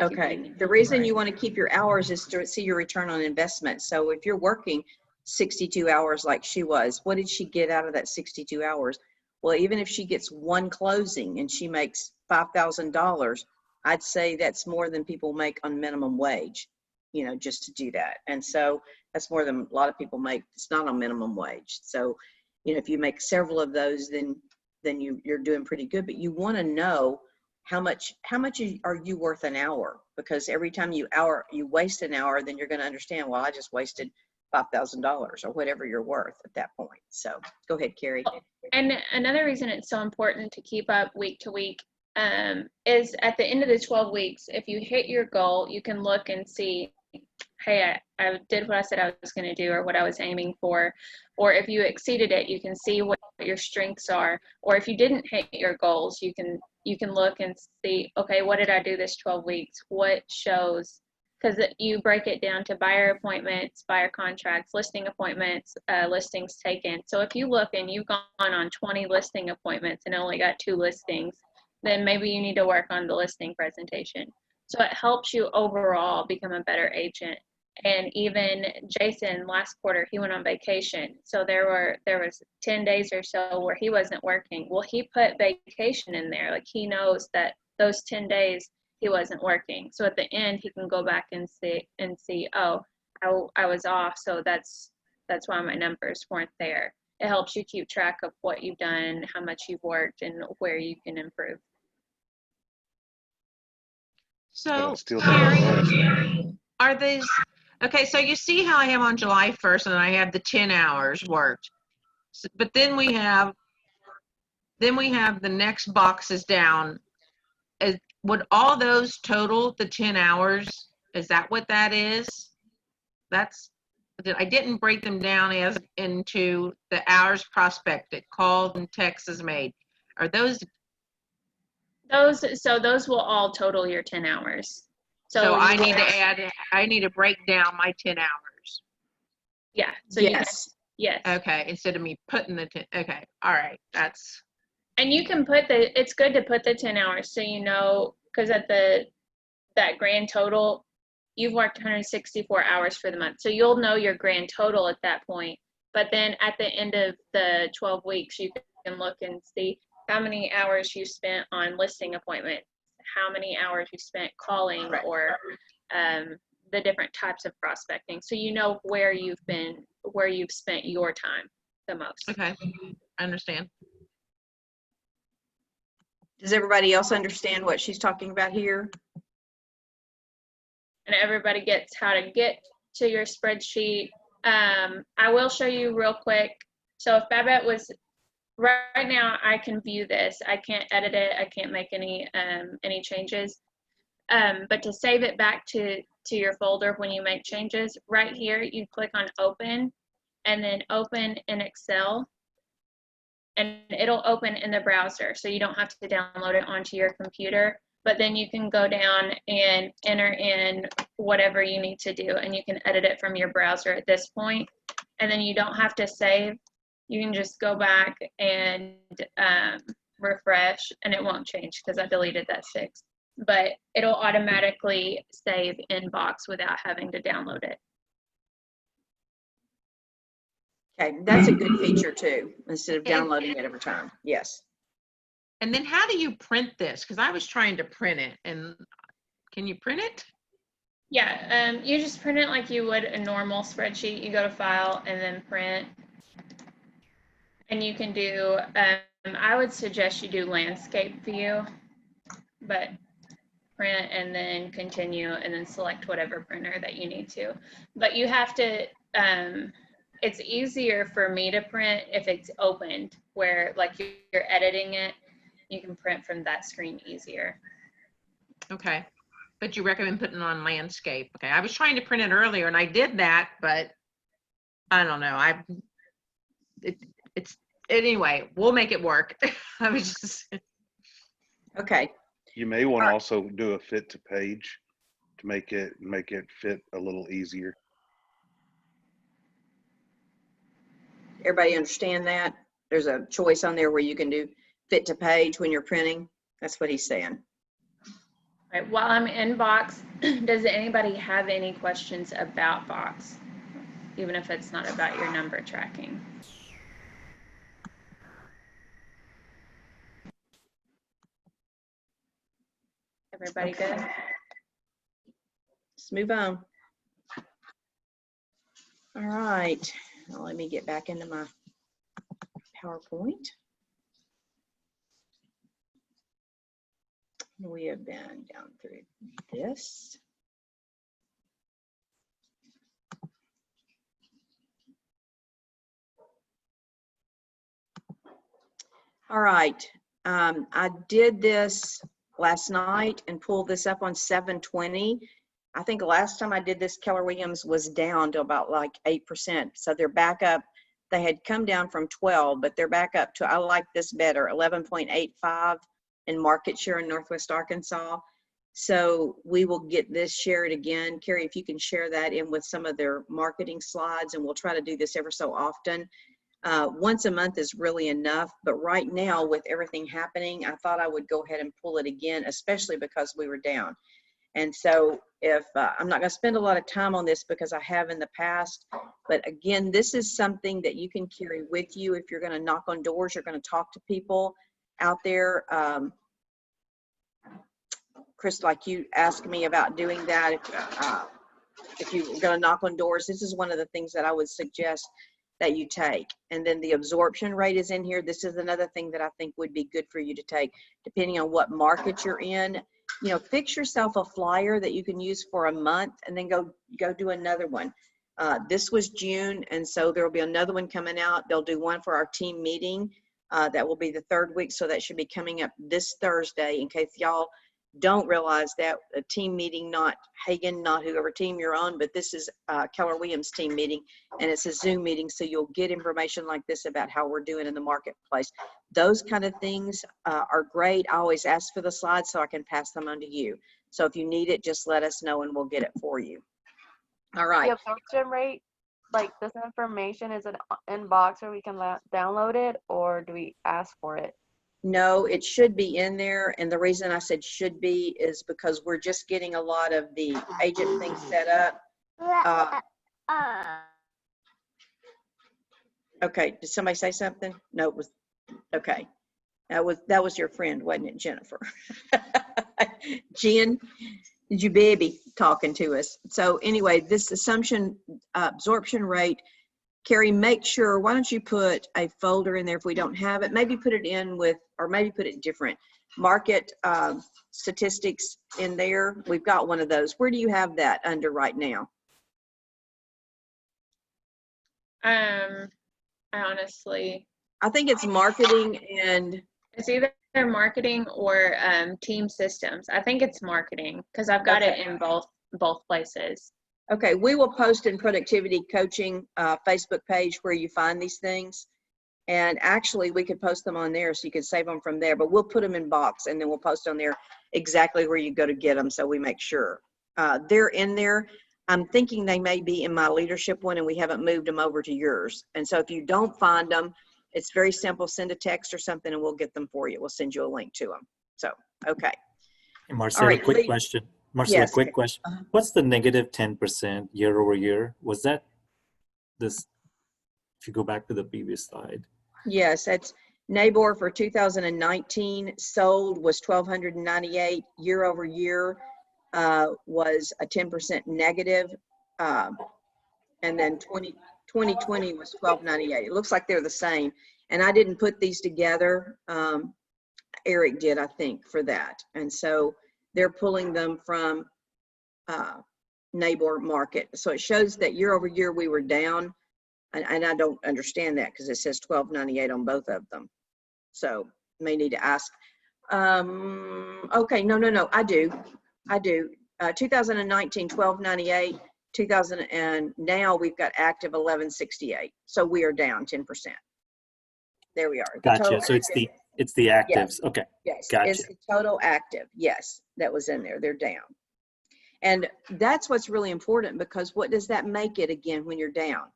Okay, the reason you want to keep your hours is to see your return on investment. So if you're working 62 hours like she was, what did she get out of that 62 hours? Well, even if she gets one closing and she makes $5,000, I'd say that's more than people make on minimum wage, you know, just to do that. And so that's more than a lot of people make. It's not on minimum wage. So, you know, if you make several of those, then you're doing pretty good. But you want to know how much are you worth an hour? Because every time you waste an hour, then you're going to understand, well, I just wasted $5,000 or whatever you're worth at that point. So go ahead, Carrie. And another reason it's so important to keep up week to week is at the end of the 12 weeks, if you hit your goal, you can look and see, hey, I did what I said I was going to do or what I was aiming for. Or if you exceeded it, you can see what your strengths are. Or if you didn't hit your goals, you can look and see, okay, what did I do this 12 weeks? What shows? Because you break it down to buyer appointments, buyer contracts, listing appointments, listings taken. So if you look and you've gone on 20 listing appointments and only got 2 listings, then maybe you need to work on the listing presentation. So it helps you overall become a better agent. And even Jason, last quarter, he went on vacation. So there was 10 days or so where he wasn't working. Well, he put vacation in there. Like he knows that those 10 days he wasn't working. So at the end, he can go back and see, oh, I was off. So that's why my numbers weren't there. It helps you keep track of what you've done, how much you've worked, and where you can improve. So, Still Carrie, are these, okay, so you see how I am on July 1st and I have the 10 hours worked. But then we have the next boxes down. Would all those total the 10 hours? Is that what that is? I didn't break them down as into the hours prospected, called, and texts made. Are those? Those will all total your 10 hours. So I need to break down my 10 hours. Yeah. So yes. Yes. Okay. Instead of me putting the 10. Okay. All right. That's. And you can it's good to put the 10 hours so you know, because at that grand total, you've worked 164 hours for the month. So you'll know your grand total at that point. But then at the end of the 12 weeks, you can look and see how many hours you spent on listing appointments, how many hours you spent calling, right, or the different types of prospecting. So you know where you've spent your time the most. Okay, I understand. Does everybody else understand what she's talking about here? And everybody gets how to get to your spreadsheet. I will show you real quick. So if Babette was, right now I can view this. I can't edit it. I can't make any changes. But to save it back to your folder when you make changes, right here, you click on open and then open in Excel, and it'll open in the browser. So you don't have to download it onto your computer, but then you can go down and enter in whatever you need to do, and you can edit it from your browser at this point. And then you don't have to save. You can just go back and refresh, and it won't change because I deleted that 6. But it'll automatically save in Box without having to download it. Okay, that's a good feature too, instead of And- downloading it every time. Yes. And then how do you print this? Because I was trying to print it, and can you print it? Yeah, you just print it like you would a normal spreadsheet. You go to File and then Print. And you can do, I would suggest you do Landscape View, but print and then continue and then select whatever printer that you need to. But you have to, it's easier for me to print if it's opened, where like you're editing it, you can print from that screen easier. Okay. But you recommend putting it on landscape. Okay. I was trying to print it earlier and I did that, but I don't know. Anyway, we'll make it work. I was just. Okay. You may want to also do a fit to page to make it fit a little easier. Everybody understand that? There's a choice on there where you can do fit to page when you're printing. That's what he's saying. All right, while I'm in Box, does anybody have any questions about Box? Even if it's not about your number tracking. Everybody good? Let's move on. All right, now let me get back into my PowerPoint. We have been down through this. All right, I did this last night and pulled this up on 720. I think the last time I did this, Keller Williams was down to about like 8%. So they're back up. They had come down from 12, but they're back up to, I like this better, 11.85 in market share in Northwest Arkansas. So we will get this shared again. Carrie, if you can share that in with some of their marketing slides, and we'll try to do this ever so often. Once a month is really enough, but right now with everything happening, I thought I would go ahead and pull it again, especially because we were down. And so if I'm not going to spend a lot of time on this because I have in the past, but again, this is something that you can carry with you if you're going to knock on doors, you're going to talk to people out there. Chris, like you asked me about doing that, if you're going to knock on doors, this is one of the things that I would suggest that you take. And then the absorption rate is in here. This is another thing that I think would be good for you to take, depending on what market you're in. You know, fix yourself a flyer that you can use for a month and then go do another one. This was June, and so there will be another one coming out. They'll do one for our team meeting. That will be the 3rd week, so that should be coming up this Thursday, in case y'all don't realize that a team meeting, not Hagen, not whoever team you're on, but this is Keller Williams team meeting, and it's a Zoom meeting, so you'll get information like this about how we're doing in the marketplace. Those kind of things are great. I always ask for the slides so I can pass them on to you. So if you need it, just let us know and we'll get it for you. All right. The absorption rate, like this information, is it in Box where we can download it, or do we ask for it? No, it should be in there. And the reason I said should be is because we're just getting a lot of the agent things set up. Okay, did somebody say something? No, it was, okay. That was your friend, wasn't it, Jennifer? Jen, did you baby talking to us? So anyway, this assumption absorption rate, Carrie, make sure, why don't you put a folder in there if we don't have it, maybe put it in with, or maybe put it different. Market statistics in there. We've got one of those. Where do you have that under right now? I honestly, I think it's marketing and it's either Either marketing or team systems. I think it's marketing because I've got it in both places. Okay, we will post in Productivity Coaching Facebook page where you find these things. And actually, we could post them on there so you could save them from there, but we'll put them in box and then we'll post on there exactly where you go to get them so we make sure. They're in there. I'm thinking they may be in my leadership one and we haven't moved them over to yours. And so if you don't find them, it's very simple. Send a text or something and we'll get them for you. We'll send you a link to them. So, okay. Hey, Marcella, right, quick Lee- question. Marcella, Yes. quick question. What's the negative 10% year over year? Was that this, if you go back to the previous slide? Yes, that's NABOR for 2019 sold was 1,298 year over year was a 10% negative. And then 2020 was 1,298. It looks like they're the same. And I didn't put these together. Eric did, I think, for that. And so they're pulling them from NABOR market. So it shows that year over year we were down. And I don't understand that because it says 1,298 on both of them. So may need to ask. Okay, no, I do. 2019, 1,298. 2000 and now we've got active 1168. So we are down 10%. There we are. The Gotcha. total So active- it's the actives. Yes. Okay. Yes, Gotcha. it's the total active. Yes, that was in there. They're down. And that's what's really important because what does that make it again when you're down?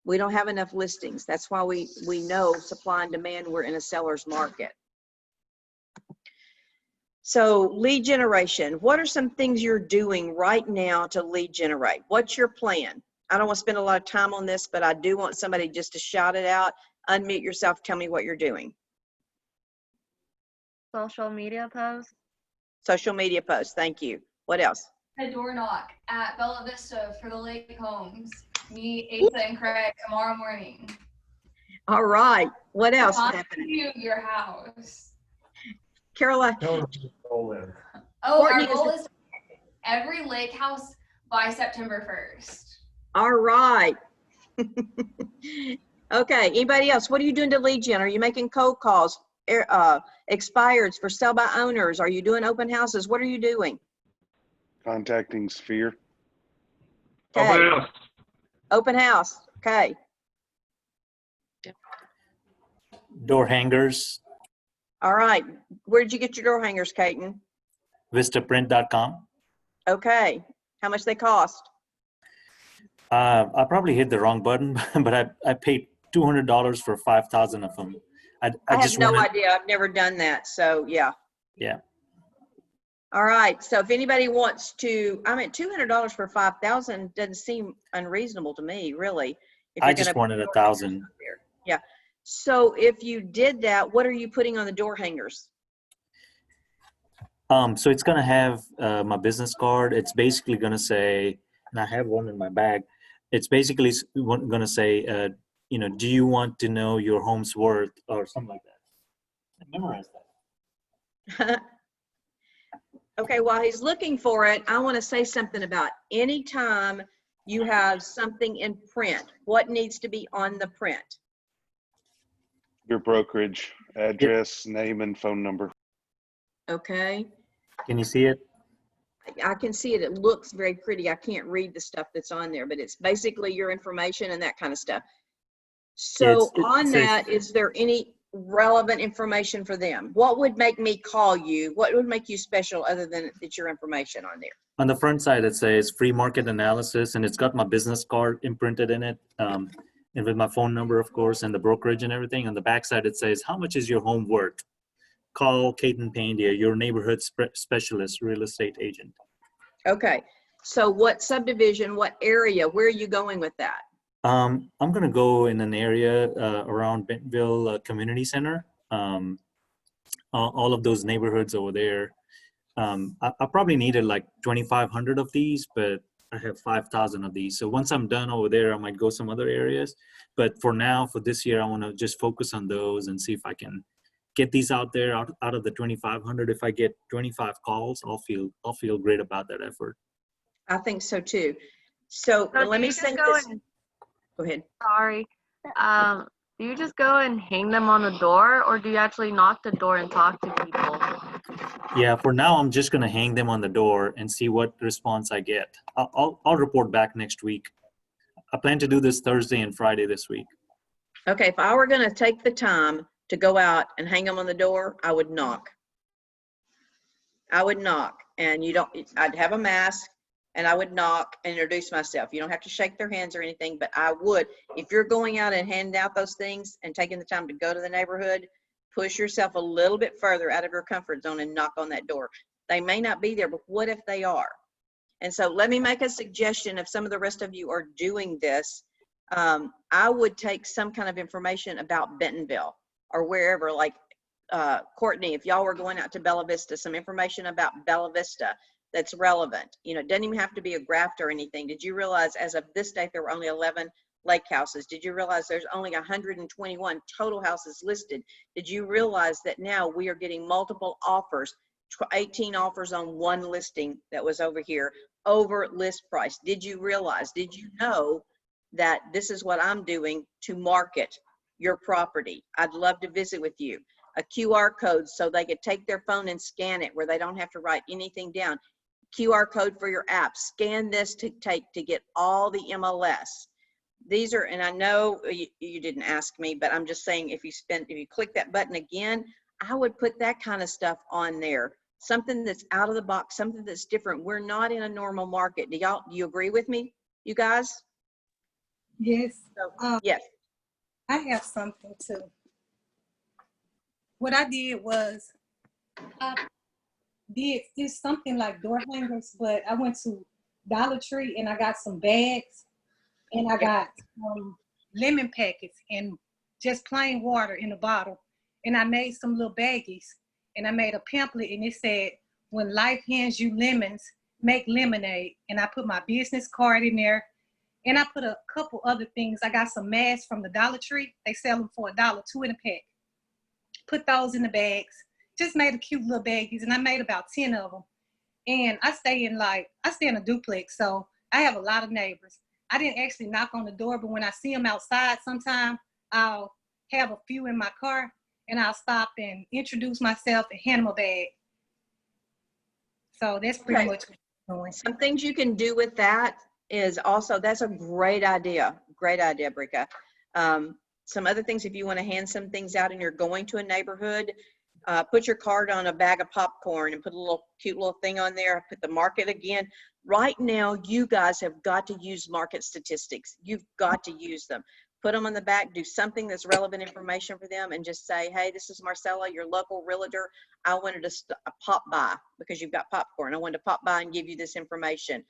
We don't have enough listings. That's why we know supply and demand, we're in a seller's market. So lead generation, what are some things you're doing right now to lead generate? What's your plan? I don't want to spend a lot of time on this, but I do want somebody just to shout it out. Unmute yourself, tell me what you're doing. Social media posts. Social media posts, thank you. What else? A door knock at Bella Vista for the Lake Homes. Me, Asa, and Craig tomorrow morning. All right, what else is On happening? to your house. Caroline, Tell them to roll in. Oh, Courtney, our goal is to hit every lake house by September 1st. all right. Okay, anybody else? What are you doing to lead gen? Are you making cold calls, expireds for sell by owners? Are you doing open houses? What are you doing? Contacting Sphere. Okay. Open house, okay. Door hangers, All right, where did you get your door hangers, Caton? vistaprint.com. Okay, how much they cost? I probably hit the wrong button, but I paid $200 for 5,000 of them. I have just no wanted, idea, I've never done that, so yeah. yeah. All right, so if anybody wants to, I mean, $200 for 5,000 doesn't seem unreasonable to me, really. If I you're just gonna wanted 1,000. Yeah, so if you did that, what are you putting on the door hangers? So it's gonna have my business card. It's basically gonna say, and I have one in my bag. It's basically gonna say, you know, do you want to know your home's worth or something like that. I memorized that. Okay, while he's looking for it, I want to say something about anytime you have something in print, what needs to be on the print? Your brokerage address, name, and phone number. Okay, Can you see it? I can see it. It looks very pretty. I can't read the stuff that's on there, but it's basically your information and that kind of stuff. So it on says- that, is there any relevant information for them? What would make me call you? What would make you special other than it's your information on there? On the front side, it says free market analysis, and it's got my business card imprinted in it, and with my phone number, of course, and the brokerage and everything. On the back side, it says, how much is your home worth? Call Caton Pandia, your neighborhood specialist real estate agent. Okay, so what subdivision, what area, where are you going with that? I'm going to go in an area around Bentonville Community Center. All of those neighborhoods over there. I probably needed like 2,500 of these, but I have 5,000 of these. So once I'm done over there, I might go some other areas. But for now, for this year, I want to just focus on those and see if I can get these out there out of the 2,500. If I get 25 calls, I'll feel great about that effort. I think so too. So So let do me you say just go this. and- Go ahead. Sorry. Do you just go and hang them on the door, or do you actually knock the door and talk to people? Yeah, for now, I'm just gonna hang them on the door and see what response I get. I'll report back next week. I plan to do this Thursday and Friday this week. Okay, if I were gonna take the time to go out and hang them on the door, I would knock. I would knock, and I'd have a mask, and I would knock and introduce myself. You don't have to shake their hands or anything, but I would. If you're going out and handing out those things and taking the time to go to the neighborhood, push yourself a little bit further out of your comfort zone and knock on that door. They may not be there, but what if they are? And so let me make a suggestion. If some of the rest of you are doing this, I would take some kind of information about Bentonville or wherever, like Courtney, if y'all were going out to Bella Vista, some information about Bella Vista that's relevant. You know, it doesn't even have to be a graft or anything. Did you realize as of this date, there were only 11 lake houses? Did you realize there's only 121 total houses listed? Did you realize that now we are getting multiple offers, 18 offers on one listing that was over here, over list price? Did you realize, did you know that this is what I'm doing to market your property? I'd love to visit with you. A QR code so they could take their phone and scan it where they don't have to write anything down. QR code for your app. Scan this to get all the MLS. These are, and I know you didn't ask me, but I'm just saying if you click that button again, I would put that kind of stuff on there. Something that's out of the box, something that's different. We're not in a normal market. Do you agree with me, you guys? Yes. So, yes. I have something too. What I did was I did something like door hangers, but I went to Dollar Tree and I got some bags and I got lemon packets and just plain water in a bottle. And I made some little baggies and I made a pamphlet and it said, when life hands you lemons, make lemonade. And I put my business card in there and I put a couple other things. I got some masks from the Dollar Tree. They sell them for $1, 2 in a pack. Put those in the bags. Just made a cute little baggies and I made about 10 of them. And I stay in a duplex, so I have a lot of neighbors. I didn't actually knock on the door, but when I see them outside sometime, I'll have a few in my car and I'll stop and introduce myself and hand them a bag. So that's pretty much what I'm doing. Some things you can do with that is also, that's a great idea. Great idea, Brika. Some other things, if you want to hand some things out and you're going to a neighborhood, put your card on a bag of popcorn and put a cute little thing on there. Put the market again. Right now, you guys have got to use market statistics. You've got to use them. Put them on the back, do something that's relevant information for them and just say, hey, this is Marcella, your local realtor. I wanted to pop by because you've got popcorn. I wanted to pop by and give you this information.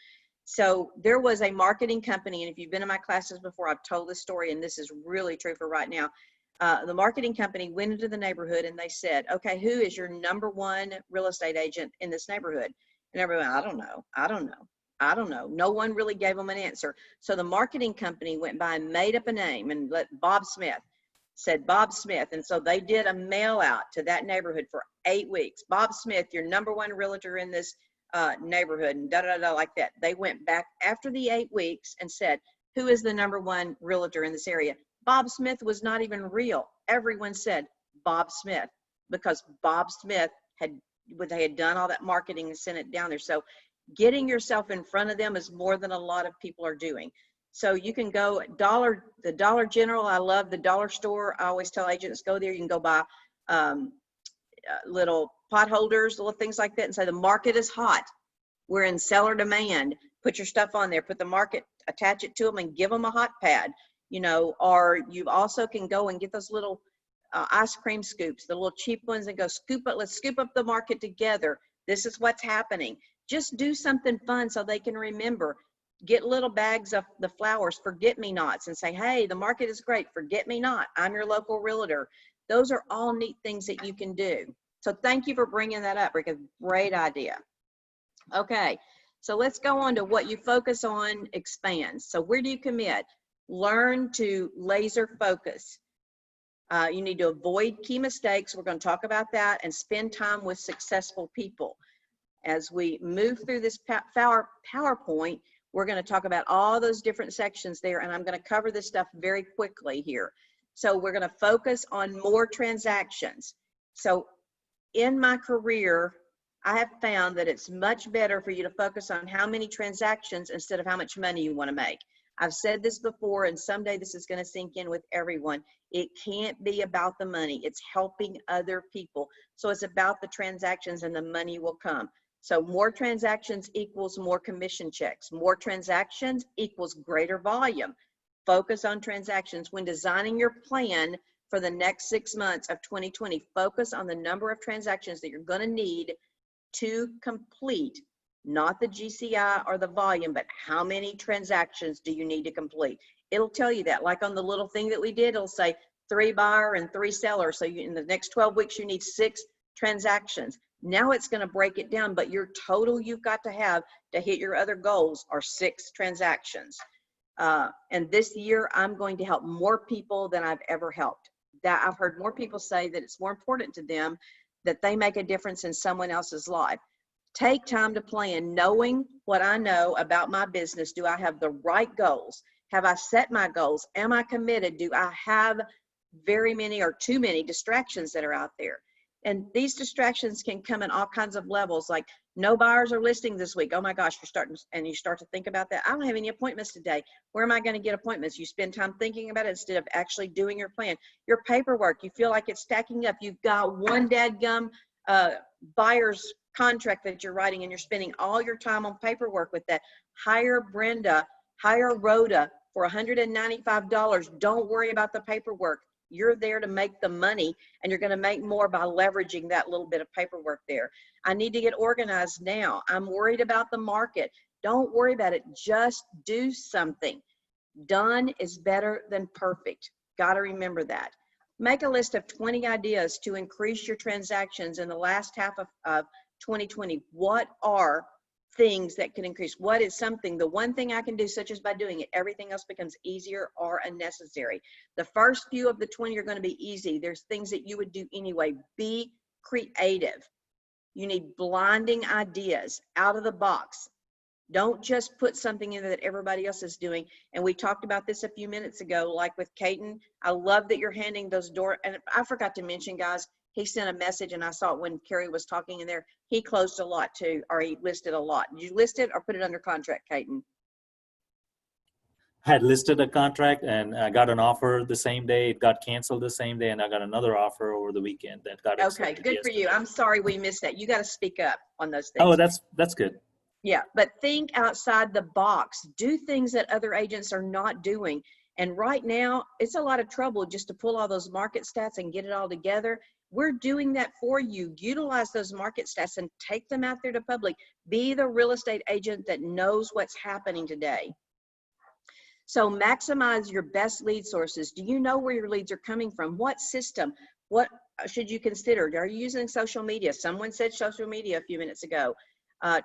So there was a marketing company, and if you've been in my classes before, I've told this story, and this is really true for right now. The marketing company went into the neighborhood and they said, okay, who is your #1 real estate agent in this neighborhood? And everyone, I don't know. No one really gave them an answer. So the marketing company went by and made up a name and let Bob Smith, said Bob Smith. And so they did a mail out to that neighborhood for 8 weeks. Bob Smith, your #1 realtor in this neighborhood, and like that. They went back after the 8 weeks and said, who is the #1 realtor in this area? Bob Smith was not even real. Everyone said Bob Smith because Bob Smith they had done all that marketing and sent it down there. So getting yourself in front of them is more than a lot of people are doing. So you can go the Dollar General. I love the dollar store. I always tell agents, go there. You can go buy little pot holders, little things like that, and say the market is hot. We're in seller demand. Put your stuff on there. Put the market, attach it to them, and give them a hot pad. You know, or you also can go and get those little ice cream scoops, the little cheap ones, and go let's scoop up the market together. This is what's happening. Just do something fun so they can remember. Get little bags of the flowers, forget-me-nots, and say, hey, the market is great, forget me not. I'm your local realtor. Those are all neat things that you can do. So thank you for bringing that up, Rick. A great idea. Okay, so let's go on to what you focus on expands. So where do you commit? Learn to laser focus. You need to avoid key mistakes. We're going to talk about that, and spend time with successful people. As we move through this PowerPoint, we're going to talk about all those different sections there, and I'm going to cover this stuff very quickly here. So we're going to focus on more transactions. So in my career, I have found that it's much better for you to focus on how many transactions instead of how much money you want to make. I've said this before, and someday this is going to sink in with everyone. It can't be about the money. It's helping other people. So it's about the transactions, and the money will come. So more transactions equals more commission checks. More transactions equals greater volume. Focus on transactions. When designing your plan for the next 6 months of 2020, focus on the number of transactions that you're going to need to complete, not the GCI or the volume, but how many transactions do you need to complete? It'll tell you that, like on the little thing that we did, it'll say 3 buyer and 3 seller. So in the next 12 weeks, you need 6 transactions. Now it's going to break it down, but your total you've got to have to hit your other goals are 6 transactions. And this year, I'm going to help more people than I've ever helped. That I've heard more people say that it's more important to them that they make a difference in someone else's life. Take time to plan, knowing what I know about my business. Do I have the right goals? Have I set my goals? Am I committed? Do I have very many or too many distractions that are out there? And these distractions can come in all kinds of levels, like no buyers are listing this week. Oh my gosh, you start to think about that. I don't have any appointments today. Where am I going to get appointments? You spend time thinking about it instead of actually doing your plan. Your paperwork, you feel like it's stacking up. You've got one dadgum buyer's contract that you're writing, and you're spending all your time on paperwork with that. Hire Brenda, hire Rhoda for $195. Don't worry about the paperwork. You're there to make the money, and you're going to make more by leveraging that little bit of paperwork there. I need to get organized now. I'm worried about the market. Don't worry about it. Just do something. Done is better than perfect. Got to remember that. Make a list of 20 ideas to increase your transactions in the last half of 2020. What are things that can increase? What is something, the one thing I can do, such as by doing it, everything else becomes easier or unnecessary. The first few of the 20 are going to be easy. There's things that you would do anyway. Be creative. You need blinding ideas, out of the box. Don't just put something in there that everybody else is doing. And we talked about this a few minutes ago, like with Caton. I love that you're handing those and I forgot to mention, guys, he sent a message, and I saw it when Carrie was talking in there. He closed a lot too, or he listed a lot. Did you list it or put it under contract, Caton? I had listed a contract, and I got an offer the same day. It got canceled the same day, and I got another offer over the weekend that got Okay, accepted good for you. I'm sorry we missed that. You got to speak up on those things. Oh, that's good. Yeah, but think outside the box. Do things that other agents are not doing. And right now, it's a lot of trouble just to pull all those market stats and get it all together. We're doing that for you. Utilize those market stats and take them out there to public. Be the real estate agent that knows what's happening today. So maximize your best lead sources. Do you know where your leads are coming from? What system? What should you consider? Are you using social media? Someone said social media a few minutes ago.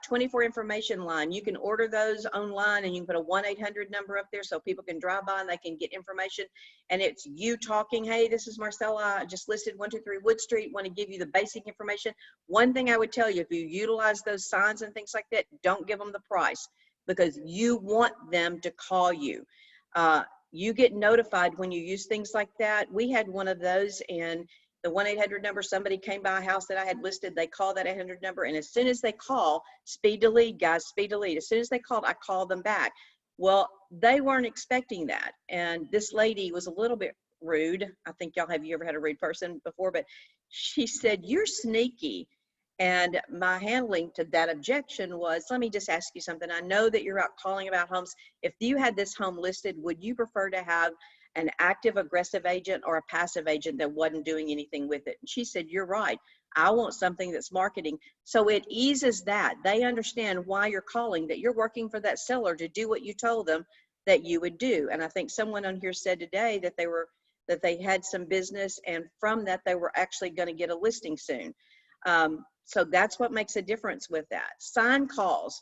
24 information line. You can order those online, and you can put a 1-800 number up there so people can drive by and they can get information. And it's you talking, hey, this is Marcella. I just listed 123 Wood Street. Want to give you the basic information. One thing I would tell you, if you utilize those signs and things like that, don't give them the price, because you want them to call you. You get notified when you use things like that. We had one of those, and the 1-800 number, somebody came by a house that I had listed, they called that 800 number, and as soon as they call, speed to lead, guys, speed to lead. As soon as they called, I called them back. Well, they weren't expecting that, and this lady was a little bit rude. I think y'all, have you ever had a rude person before? But she said, you're sneaky. And my handling to that objection was, let me just ask you something. I know that you're out calling about homes. If you had this home listed, would you prefer to have an active aggressive agent or a passive agent that wasn't doing anything with it? And she said, you're right. I want something that's marketing. So it eases that. They understand why you're calling, that you're working for that seller to do what you told them that you would do. And I think someone on here said today that they had some business, and from that they were actually going to get a listing soon. So that's what makes a difference with that. Sign calls.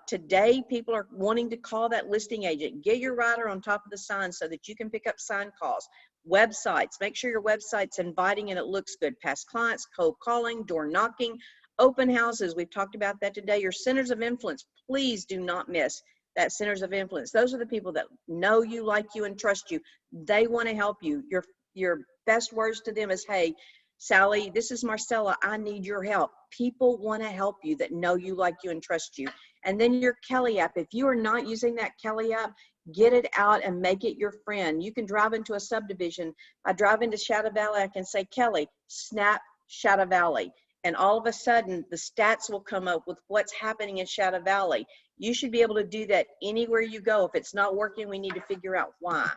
Today, people are wanting to call that listing agent. Get your rider on top of the sign so that you can pick up sign calls. Websites. Make sure your website's inviting and it looks good. Past clients, cold calling, door knocking, open houses. We've talked about that today. Your centers of influence. Please do not miss that centers of influence. Those are the people that know you, like you, and trust you. They want to help you. Your best words to them is, hey, Sally, this is Marcella. I need your help. People want to help you that know you, like you, and trust you. And then your Kelly app. If you are not using that Kelly app, get it out and make it your friend. You can drive into a subdivision. I drive into Shadow Valley. I can say, Kelly, snap Shadow Valley. And all of a sudden, the stats will come up with what's happening in Shadow Valley. You should be able to do that anywhere you go. If it's not working, we need to figure out why.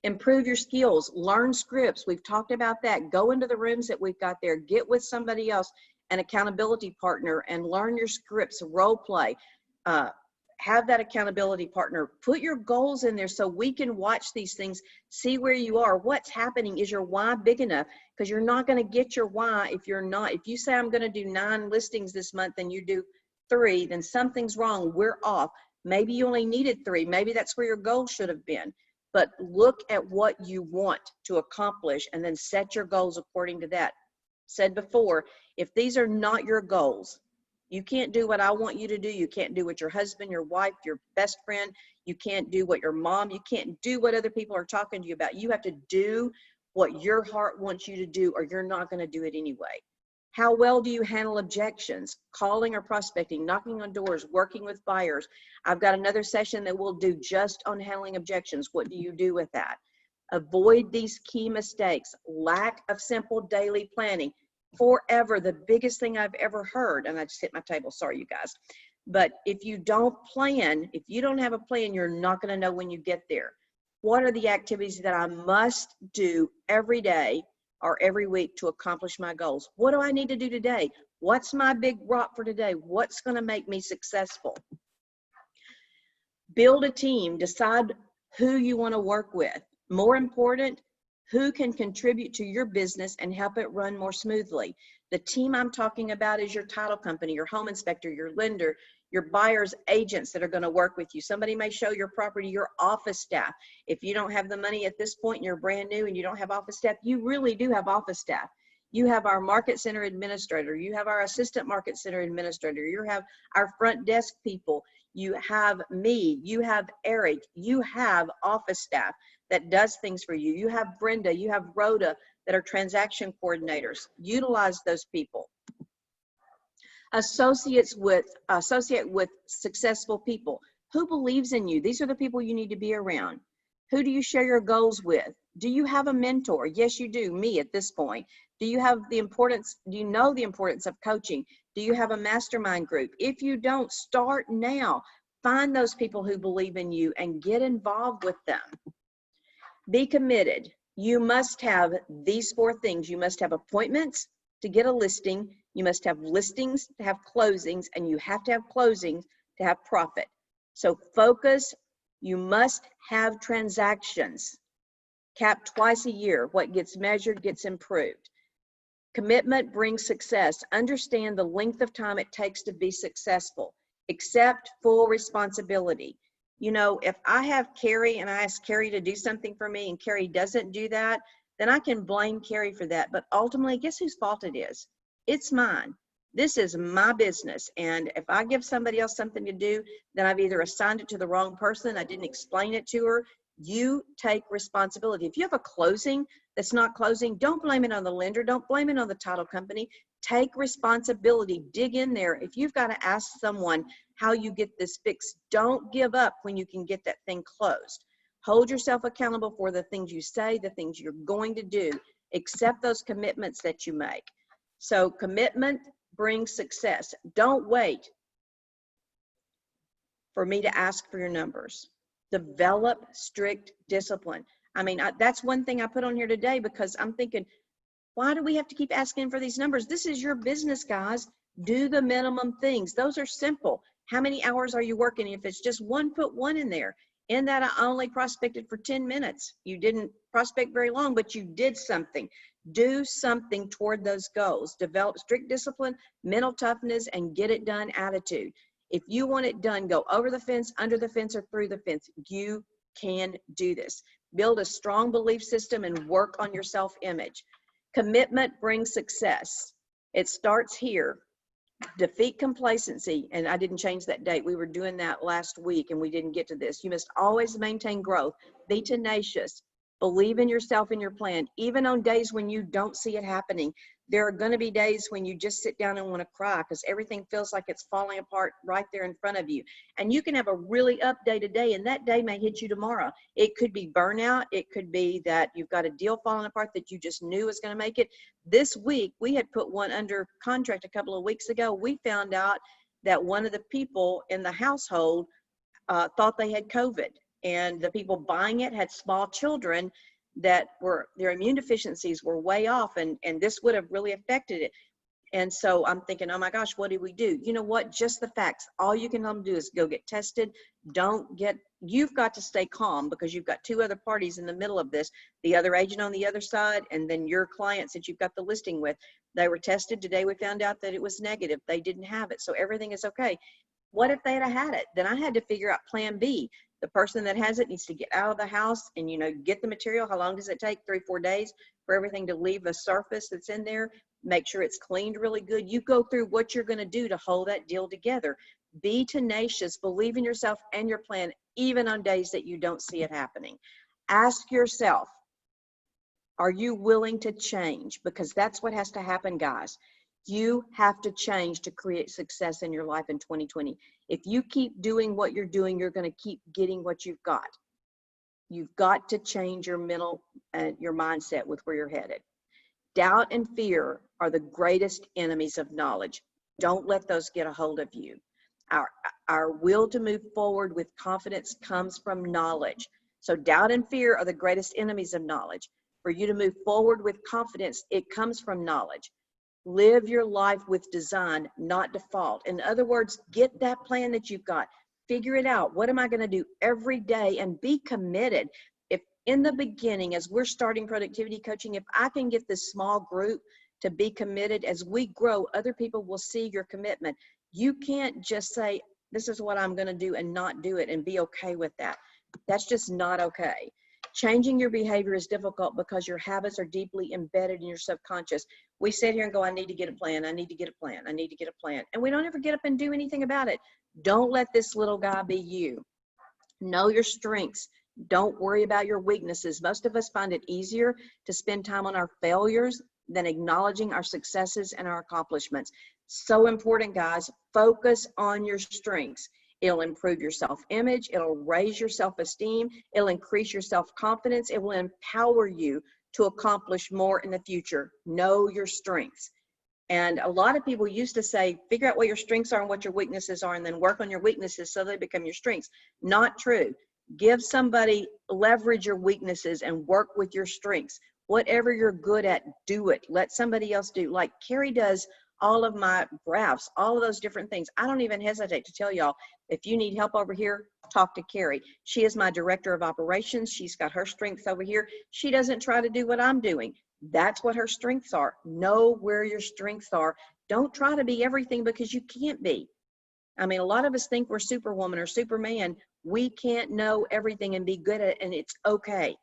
Improve your skills, learn scripts. We've talked about that. Go into the rooms that we've got there, get with somebody else, an accountability partner, and learn your scripts, role play. Have that accountability partner. Put your goals in there so we can watch these things, see where you are, what's happening. Is your why big enough? Because you're not going to get your why if you're not. If you say, I'm going to do 9 listings this month and you do 3, then something's wrong. We're off. Maybe you only needed 3. Maybe that's where your goal should have been. But look at what you want to accomplish and then set your goals according to that. Said before, if these are not your goals, you can't do what I want you to do. You can't do what your husband, your wife, your best friend, you can't do what your mom, you can't do what other people are talking to you about. You have to do what your heart wants you to do, or you're not going to do it anyway. How well do you handle objections, calling or prospecting, knocking on doors, working with buyers? I've got another session that we'll do just on handling objections. What do you do with that? Avoid these key mistakes. Lack of simple daily planning. Forever, the biggest thing I've ever heard, and I just hit my table, sorry you guys, but if you don't plan, if you don't have a plan, you're not going to know when you get there. What are the activities that I must do every day or every week to accomplish my goals? What do I need to do today? What's my big rock for today? What's going to make me successful? Build a team. Decide who you want to work with. More important, who can contribute to your business and help it run more smoothly. The team I'm talking about is your title company, your home inspector, your lender, your buyer's agents that are going to work with you. Somebody may show your property, your office staff. If you don't have the money at this point and you're brand new and you don't have office staff, you really do have office staff. You have our market center administrator. You have our assistant market center administrator. You have our front desk people. You have me. You have Eric. You have office staff that does things for you. You have Brenda. You have Rhoda that are transaction coordinators. Utilize those people. Associate with successful people. Who believes in you? These are the people you need to be around. Who do you share your goals with? Do you have a mentor? Yes, you do. Me at this point. Do you have the importance? Do you know the importance of coaching? Do you have a mastermind group? If you don't, start now. Find those people who believe in you and get involved with them. Be committed. You must have these 4 things. You must have appointments to get a listing. You must have listings to have closings, and you have to have closings to have profit. So focus. You must have transactions capped twice a year. What gets measured gets improved. Commitment brings success. Understand the length of time it takes to be successful. Accept full responsibility. You know, if I have Carrie and I ask Carrie to do something for me and Carrie doesn't do that, then I can blame Carrie for that. But ultimately, guess whose fault it is? It's mine. This is my business. And if I give somebody else something to do, then I've either assigned it to the wrong person, I didn't explain it to her. You take responsibility. If you have a closing that's not closing, don't blame it on the lender. Don't blame it on the title company. Take responsibility. Dig in there. If you've got to ask someone how you get this fixed, don't give up when you can get that thing closed. Hold yourself accountable for the things you say, the things you're going to do. Accept those commitments that you make. So commitment brings success. Don't wait for me to ask for your numbers. Develop strict discipline. I mean, that's one thing I put on here today because I'm thinking, why do we have to keep asking for these numbers? This is your business, guys. Do the minimum things. Those are simple. How many hours are you working? If it's just 1, put 1 in there. In that, I only prospected for 10 minutes. You didn't prospect very long, but you did something. Do something toward those goals. Develop strict discipline, mental toughness, and get it done attitude. If you want it done, go over the fence, under the fence, or through the fence. You can do this. Build a strong belief system and work on your self-image. Commitment brings success. It starts here. defeat complacency, and I didn't change that date. We were doing that last week and we didn't get to this. You must always maintain growth. Be tenacious. Believe in yourself and your plan, even on days when you don't see it happening. There are going to be days when you just sit down and want to cry because everything feels like it's falling apart right there in front of you. And you can have a really up day today, and that day may hit you tomorrow. It could be burnout. It could be that you've got a deal falling apart that you just knew was going to make it. This week, we had put one under contract a couple of weeks ago. We found out that one of the people in the household thought they had COVID. And the people buying it had small children that were, their immune deficiencies were way off, and this would have really affected it. And so I'm thinking, oh my gosh, what do we do? You know what? Just the facts. All you can do is go get tested. You've got to stay calm because you've got two other parties in the middle of this, the other agent on the other side, and then your clients that you've got the listing with. They were tested today. We found out that it was negative. They didn't have it. So everything is okay. What if they had it? Then I had to figure out plan B. The person that has it needs to get out of the house and, get the material. How long does it take? 3-4 days for everything to leave the surface that's in there. Make sure it's cleaned really good. You go through what you're going to do to hold that deal together. Be tenacious. Believe in yourself and your plan, even on days that you don't see it happening. Ask yourself, are you willing to change? Because that's what has to happen, guys. You have to change to create success in your life in 2020. If you keep doing what you're doing, you're going to keep getting what you've got. You've got to change your mental and your mindset with where you're headed. Doubt and fear are the greatest enemies of knowledge. Don't let those get a hold of you. Our will to move forward with confidence comes from knowledge. So doubt and fear are the greatest enemies of knowledge. For you to move forward with confidence, it comes from knowledge. Live your life with design, not default. In other words, get that plan that you've got. Figure it out. What am I going to do every day? And be committed. If in the beginning, as we're starting productivity coaching, if I can get this small group to be committed, as we grow, other people will see your commitment. You can't just say, this is what I'm going to do and not do it and be okay with that. That's just not okay. Changing your behavior is difficult because your habits are deeply embedded in your subconscious. We sit here and go, I need to get a plan. I need to get a plan. I need to get a plan. And we don't ever get up and do anything about it. Don't let this little guy be you. Know your strengths. Don't worry about your weaknesses. Most of us find it easier to spend time on our failures than acknowledging our successes and our accomplishments. So important, guys. Focus on your strengths. It'll improve your self-image. It'll raise your self-esteem. It'll increase your self-confidence. It will empower you to accomplish more in the future. Know your strengths. And a lot of people used to say, figure out what your strengths are and what your weaknesses are, and then work on your weaknesses so they become your strengths. Not true. Give somebody, leverage your weaknesses and work with your strengths. Whatever you're good at, do it. Let somebody else do. Like Carrie does all of my graphs, all of those different things. I don't even hesitate to tell y'all, if you need help over here, talk to Carrie. She is my director of operations. She's got her strengths over here. She doesn't try to do what I'm doing. That's what her strengths are. Know where your strengths are. Don't try to be everything because you can't be. I mean, a lot of us think we're Superwoman or Superman. We can't know everything and be good at it, and it's okay.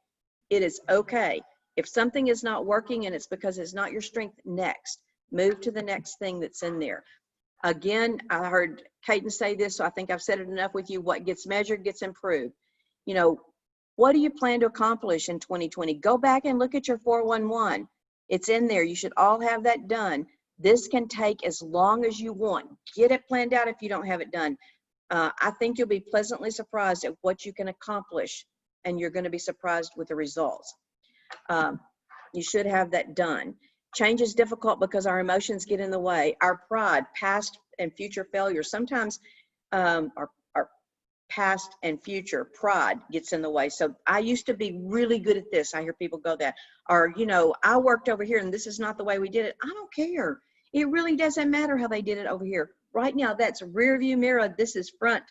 It is okay. If something is not working and it's because it's not your strength, next. Move to the next thing that's in there. Again, I heard Caden say this, so I think I've said it enough with you. What gets measured gets improved. You know, what do you plan to accomplish in 2020? Go back and look at your 411. It's in there. You should all have that done. This can take as long as you want. Get it planned out if you don't have it done. I think you'll be pleasantly surprised at what you can accomplish, and you're going to be surprised with the results. You should have that done. Change is difficult because our emotions get in the way. Our pride, past and future failures, sometimes our past and future pride gets in the way. So I used to be really good at this. I hear people go that, or, you know, I worked over here and this is not the way we did it. I don't care. It really doesn't matter how they did it over here. Right now, that's rear view mirror. This is front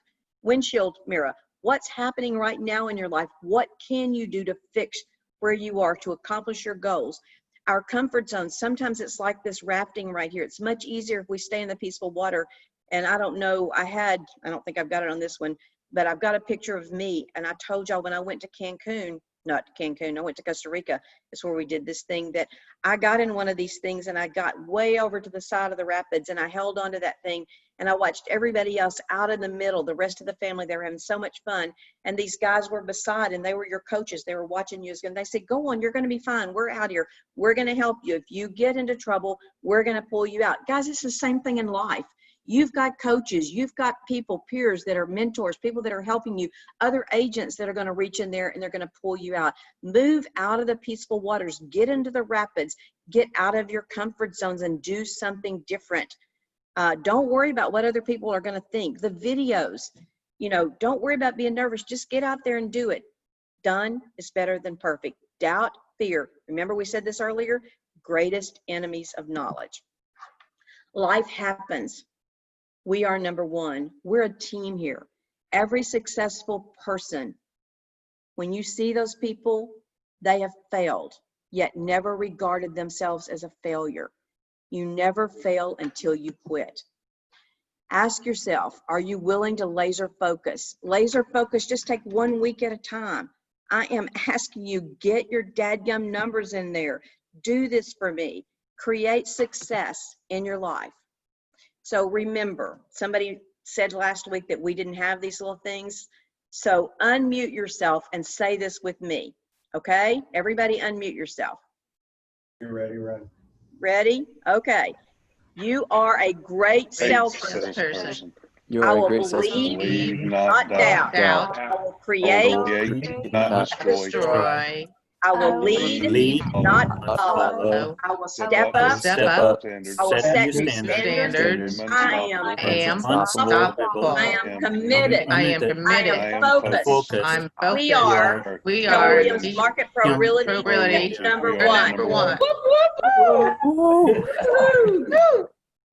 windshield mirror. What's happening right now in your life? What can you do to fix where you are to accomplish your goals? Our comfort zone, sometimes it's like this rafting right here. It's much easier if we stay in the peaceful water. And I don't know, I don't think I've got it on this one, but I've got a picture of me. And I told y'all when I went to Cancun, not Cancun, I went to Costa Rica. It's where we did this thing that I got in one of these things and I got way over to the side of the rapids and I held onto that thing and I watched everybody else out in the middle, the rest of the family, they were having so much fun. And these guys were beside and they were your coaches. They were watching you. And they said, go on, you're going to be fine. We're out here. We're going to help you. If you get into trouble, we're going to pull you out. Guys, it's the same thing in life. You've got coaches, you've got people, peers that are mentors, people that are helping you, other agents that are going to reach in there and they're going to pull you out. Move out of the peaceful waters, get into the rapids, get out of your comfort zones and do something different. Don't worry about what other people are going to think. The videos, you know, don't worry about being nervous. Just get out there and do it. Done is better than perfect. Doubt, fear. Remember we said this earlier, greatest enemies of knowledge. Life happens. We are number one. We're a team here. Every successful person, when you see those people, they have failed, yet never regarded themselves as a failure. You never fail until you quit. Ask yourself, are you willing to laser focus? Laser focus, just take 1 week at a time. I am asking you, get your dadgum numbers in there. Do this for me. Create success in your life. So remember, somebody said last week that we didn't have these little things. So unmute yourself and say this with me, okay? Everybody unmute yourself. You're ready, Ron. Ready? Okay. You are a great salesperson. You I are a will great believe, Believe, not doubt. Doubt. I will create, Create, not destroy. Destroy. I will lead, not follow. I will step up. Step up. Standards. I will Set set new new standards. standards. I am Unstoppable. I am committed. I am I committed. am focused. I'm We focused. are We Keller are Williams Market Pro Realty Realty number We are one. number one.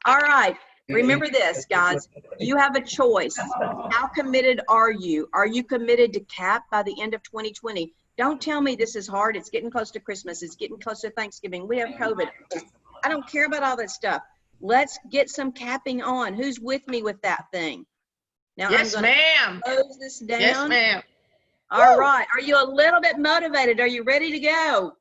All right. Remember this, guys. You have a choice. How committed are you? Are you committed to CAP by the end of 2020? Don't tell me this is hard. It's getting close to Christmas. It's getting close to Thanksgiving. We have COVID. I don't care about all that stuff. Let's get some capping on. Who's with me with that thing? Now Yes, I'm going ma'am. to close this down. Yes, ma'am. All right. Are you a little bit motivated? Are you ready to go?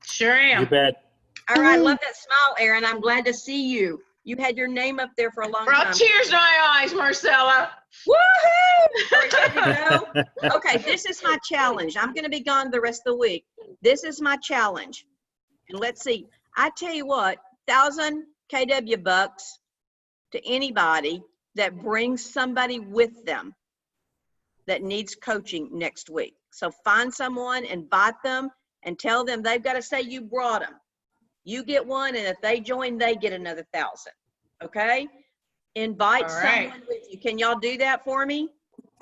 Sure You am. bet. All right. Love that smile, Aaron. I'm glad to see you. You had your name up there for a long Brought time. tears to my eyes, Marcella. Woohoo! Are you ready to go? Okay, this is my challenge. I'm going to be gone the rest of the week. This is my challenge. And let's see. I tell you what, 1,000 KW bucks to anybody that brings somebody with them that needs coaching next week. So find someone, invite them, and tell them they've got to say you brought them. You get one, and if they join, they get another 1,000. Okay? Invite All right. someone with you. Can y'all do that for me?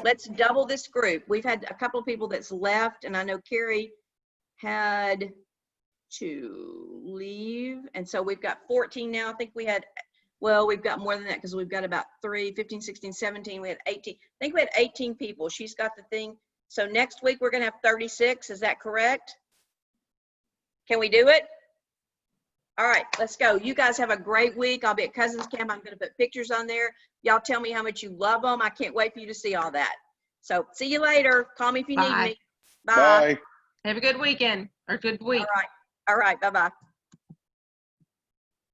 Let's double this group. We've had a couple of people that's left, and I know Carrie had to leave. And so we've got 14 now. I think we had, well, we've got more than that because we've got about 15, 16, 17. We had 18. I think we had 18 people. She's got the thing. So next week we're going to have 36. Is that correct? Can we do it? All right, let's go. You guys have a great week. I'll be at Cousins Camp. I'm going to put pictures on there. Y'all tell me how much you love them. I can't wait for you to see all that. So see you later. Call me if you need Bye. me. Bye. Bye. Have a good weekend or good week. All right. Bye-bye.